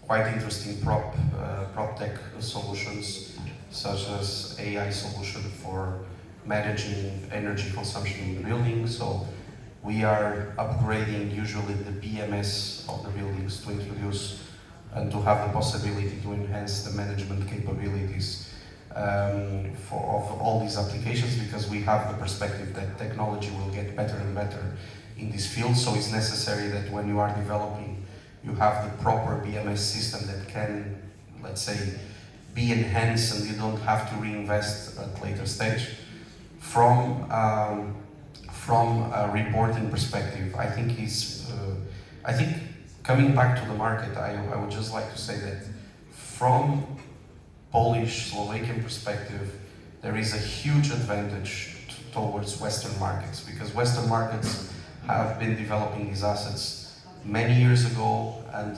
quite interesting prop tech solutions, such as AI solution for managing energy consumption in the building. So we are upgrading usually the BMS of the buildings to introduce and to have the possibility to enhance the management capabilities of all these applications, because we have the perspective that technology will get better and better in this field. So it's necessary that when you are developing, you have the proper BMS system that can, let's say, be enhanced, and you don't have to reinvest at later stage. From a reporting perspective, I think coming back to the market, I would just like to say that from Polish, Slovakian perspective, there is a huge advantage towards Western markets, because Western markets have been developing these assets many years ago, and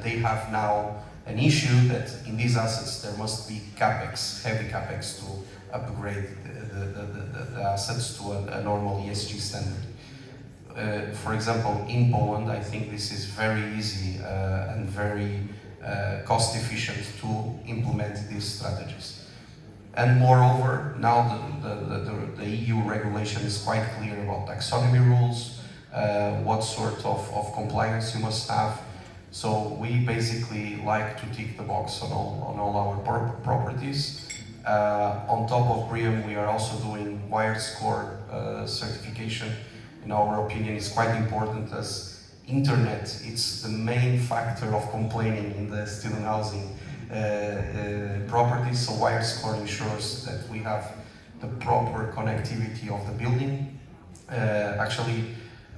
they have now an issue that in these assets there must be capex, heavy capex, to upgrade the assets to a normal ESG standard. For example, in Poland, I think this is very easy and very cost efficient to implement these strategies. And moreover, now the EU regulation is quite clear about taxonomy rules, what sort of compliance you must have. So we basically like to tick the box on all our properties. On top of BREEAM, we are also doing wired score certification. In our opinion, it's quite important, as internet, it's the main factor of complaining in the student housing properties. So wired score ensures that we have the proper connectivity of the building. Actually,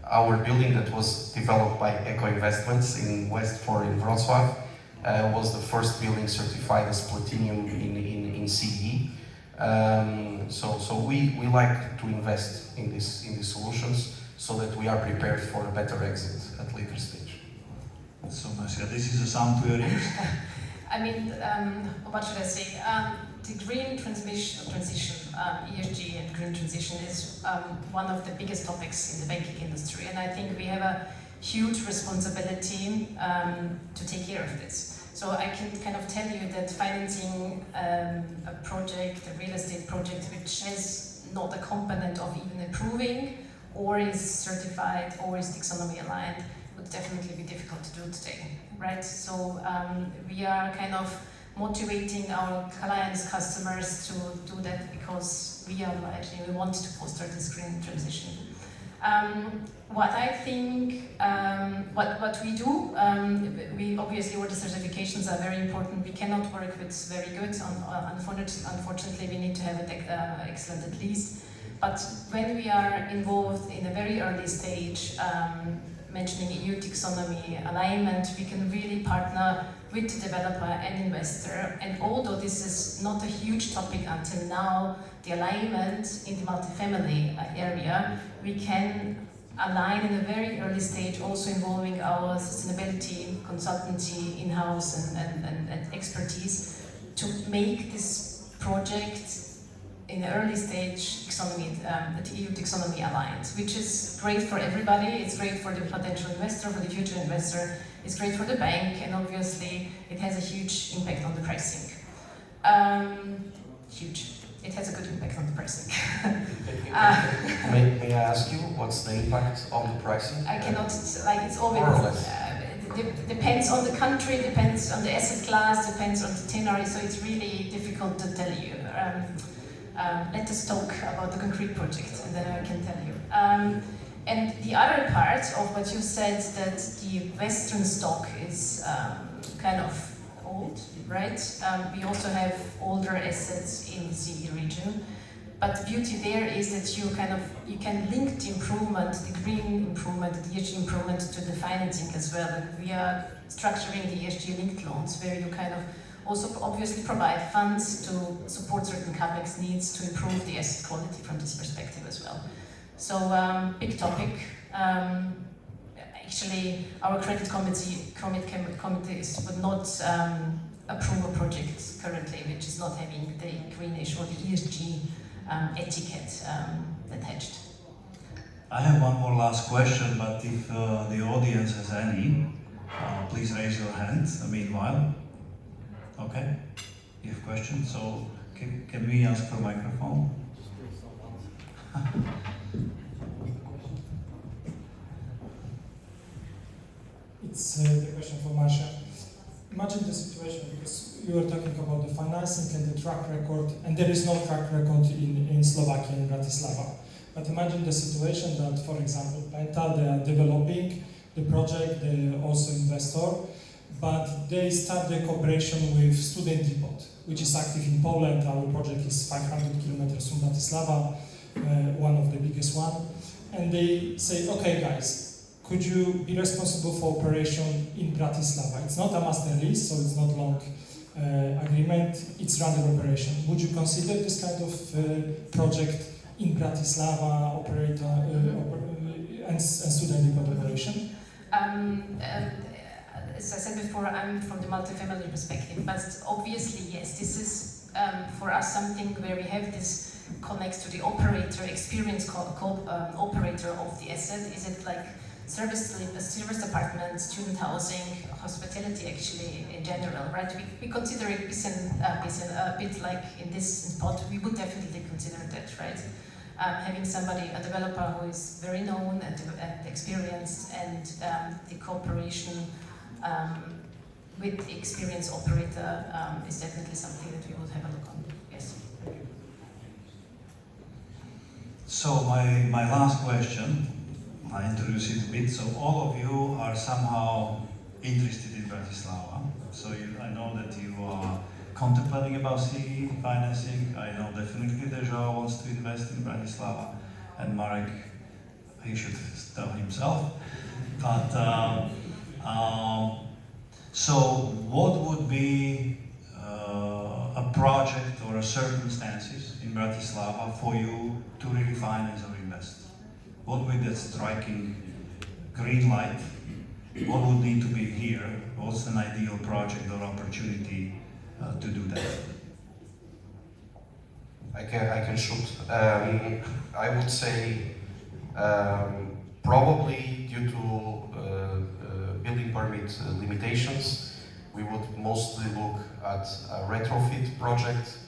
our building that was developed by Eco Investments in West 4 in Wrocław was the first building certified as platinum in CE. So we like to invest in these solutions so that we are prepared for a better exit at later stage. So Marcia, this is a sound to your ears. I mean, what should I say? The green transition, ESG and green transition is one of the biggest topics in the banking industry, and I think we have a huge responsibility to take care of this. So I can kind of tell you that financing a project, a real estate project, which has not a component of even approving, or is certified, or is taxonomy aligned, would definitely be difficult to do today, right? So we are kind of motivating our clients, customers to do that, because we are obliged, we want to foster this green transition. What I think, what we do, we obviously, all the certifications are very important. We cannot work with very good. Unfortunately, we need to have an excellent at least. But when we are involved in a very early stage, mentioning EU taxonomy alignment, we can really partner with the developer and investor. And although this is not a huge topic until now, the alignment in the multifamily area, we can align in a very early stage, also involving our sustainability consultancy in-house and expertise, to make this project in the early stage the EU taxonomy aligned, which is great for everybody. It's great for the potential investor, for the future investor. It's great for the bank, and obviously it has a huge impact on the pricing. Huge. It has a good impact on the pricing. May I ask you what's the impact on the pricing? I cannot, like, it's always, More or less. depends on the country, depends on the asset class, depends on the tenor, so it's really difficult to tell you. Let us talk about the concrete project, and then I can tell you. And the other part of what you said, that the Western stock is kind of old, right? We also have older assets in the CE region, but the beauty there is that you can link the improvement, the green improvement, the ESG improvement to the financing as well. And we are structuring the ESG linked loans, where you kind of also obviously provide funds to support certain CapEx needs to improve the asset quality from this perspective as well. So big topic. Actually, our credit committees would not approve a project currently which is not having the greenish or the ESG etiquette attached. I have one more last question, but if the audience has any, please raise your hand. Meanwhile, okay, you have questions, so can we ask for a microphone? It's the question for Marcia. Imagine the situation, because you were talking about the financing and the track record, and there is no track record in Slovakia, in Bratislava. But imagine the situation that, for example, Penta, they are developing the project, they are also investor, but they start the cooperation with Student Depot, which is active in Poland. Our project is 500 kilometers from Bratislava, one of the biggest one. And they say, okay guys, could you be responsible for operation in Bratislava? It's not a master lease, so it's not long agreement, it's random operation. Would you consider this kind of project in Bratislava operator and student depot operation? As I said before, I'm from the multifamily perspective, but obviously yes, this is for us something where we have this connects to the operator, experience operator of the asset. Is it like service apartment, student housing, hospitality actually in general, right? We consider it a bit like in this spot, we would definitely consider that, right? Having somebody, a developer who is very known and experienced, and the cooperation with the experienced operator is definitely something that we would have a look on, yes. So my last question, I introduce it a bit. So all of you are somehow interested in Bratislava. So I know that you are contemplating about CE financing. I know definitely that João wants to invest in Bratislava, and Marek, he should tell himself. But so what would be a project or a circumstances in Bratislava for you to really finance or invest? What would be that striking green light? What would need to be here? What's an ideal project or opportunity to do that? I can shoot. I would say probably due to building permit limitations, we would mostly look at a retrofit project,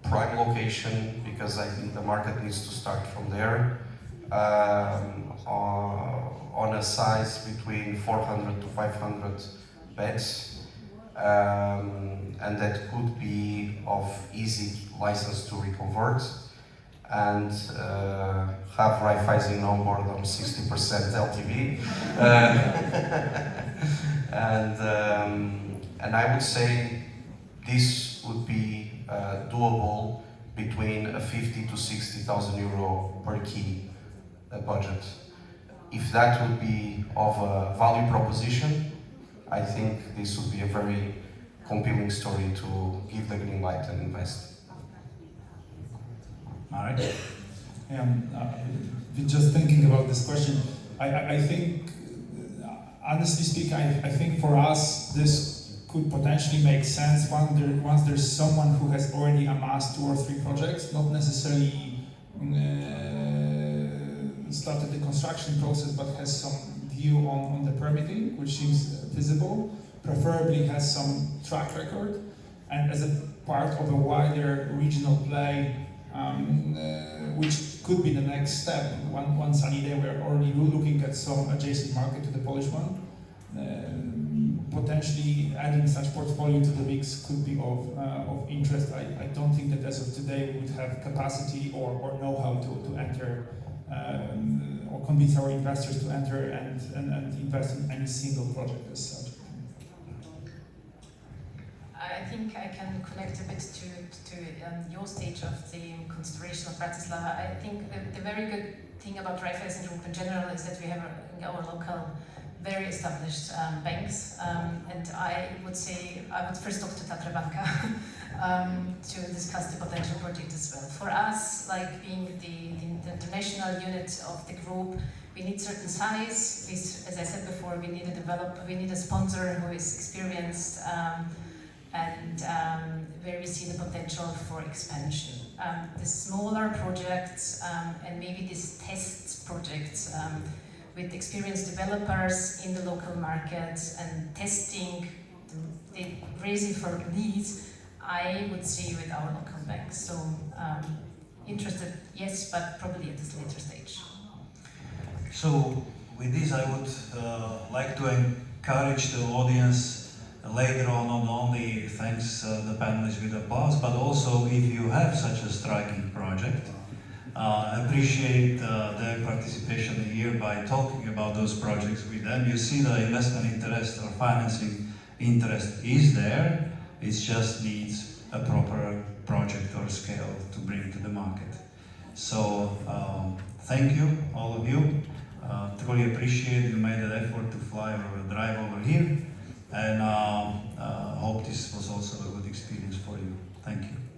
prime location, because I think the market needs to start from there. On a size between 400 to 500 beds, and that could be of easy license to reconvert, and have Raiffeisen on board on 60% LTV. And I would say this would be doable between a 50 to 60,000 euro per key budget. If that would be of a value proposition, I think this would be a very compelling story to give the green light and invest. Marek? Yeah, just thinking about this question, I think, honestly speaking, I think for us this could potentially make sense once there's someone who has already amassed 2 or 3 projects, not necessarily started the construction process, but has some view on the permitting, which seems visible, preferably has some track record, and as a part of a wider regional play, which could be the next step. One sunny day we're already looking at some adjacent market to the Polish one. Potentially adding such portfolio to the mix could be of interest. I don't think that as of today we would have capacity or know-how to enter or convince our investors to enter and invest in any single project as such. I think I can connect a bit to your stage of the consideration of Bratislava. I think the very good thing about Raiffeisen Group in general is that we have in our local very established banks, and I would say I would first talk to Tatra Banka to discuss the potential project as well. For us, like being the international unit of the group, we need certain size. As I said before, we need a developer, we need a sponsor who is experienced and where we see the potential for expansion. The smaller projects and maybe these test projects with experienced developers in the local markets and testing, the raising for leads, I would see with our local banks. So interested, yes, but probably at this later stage. So with this, I would like to encourage the audience later on, not only thanks the panelists with applause, but also if you have such a striking project, appreciate their participation here by talking about those projects with them. You see the investment interest or financing interest is there, it just needs a proper project or scale to bring to the market. So thank you, all of you. Truly appreciate you made an effort to fly or drive over here, and hope this was also a good experience for you. Thank you.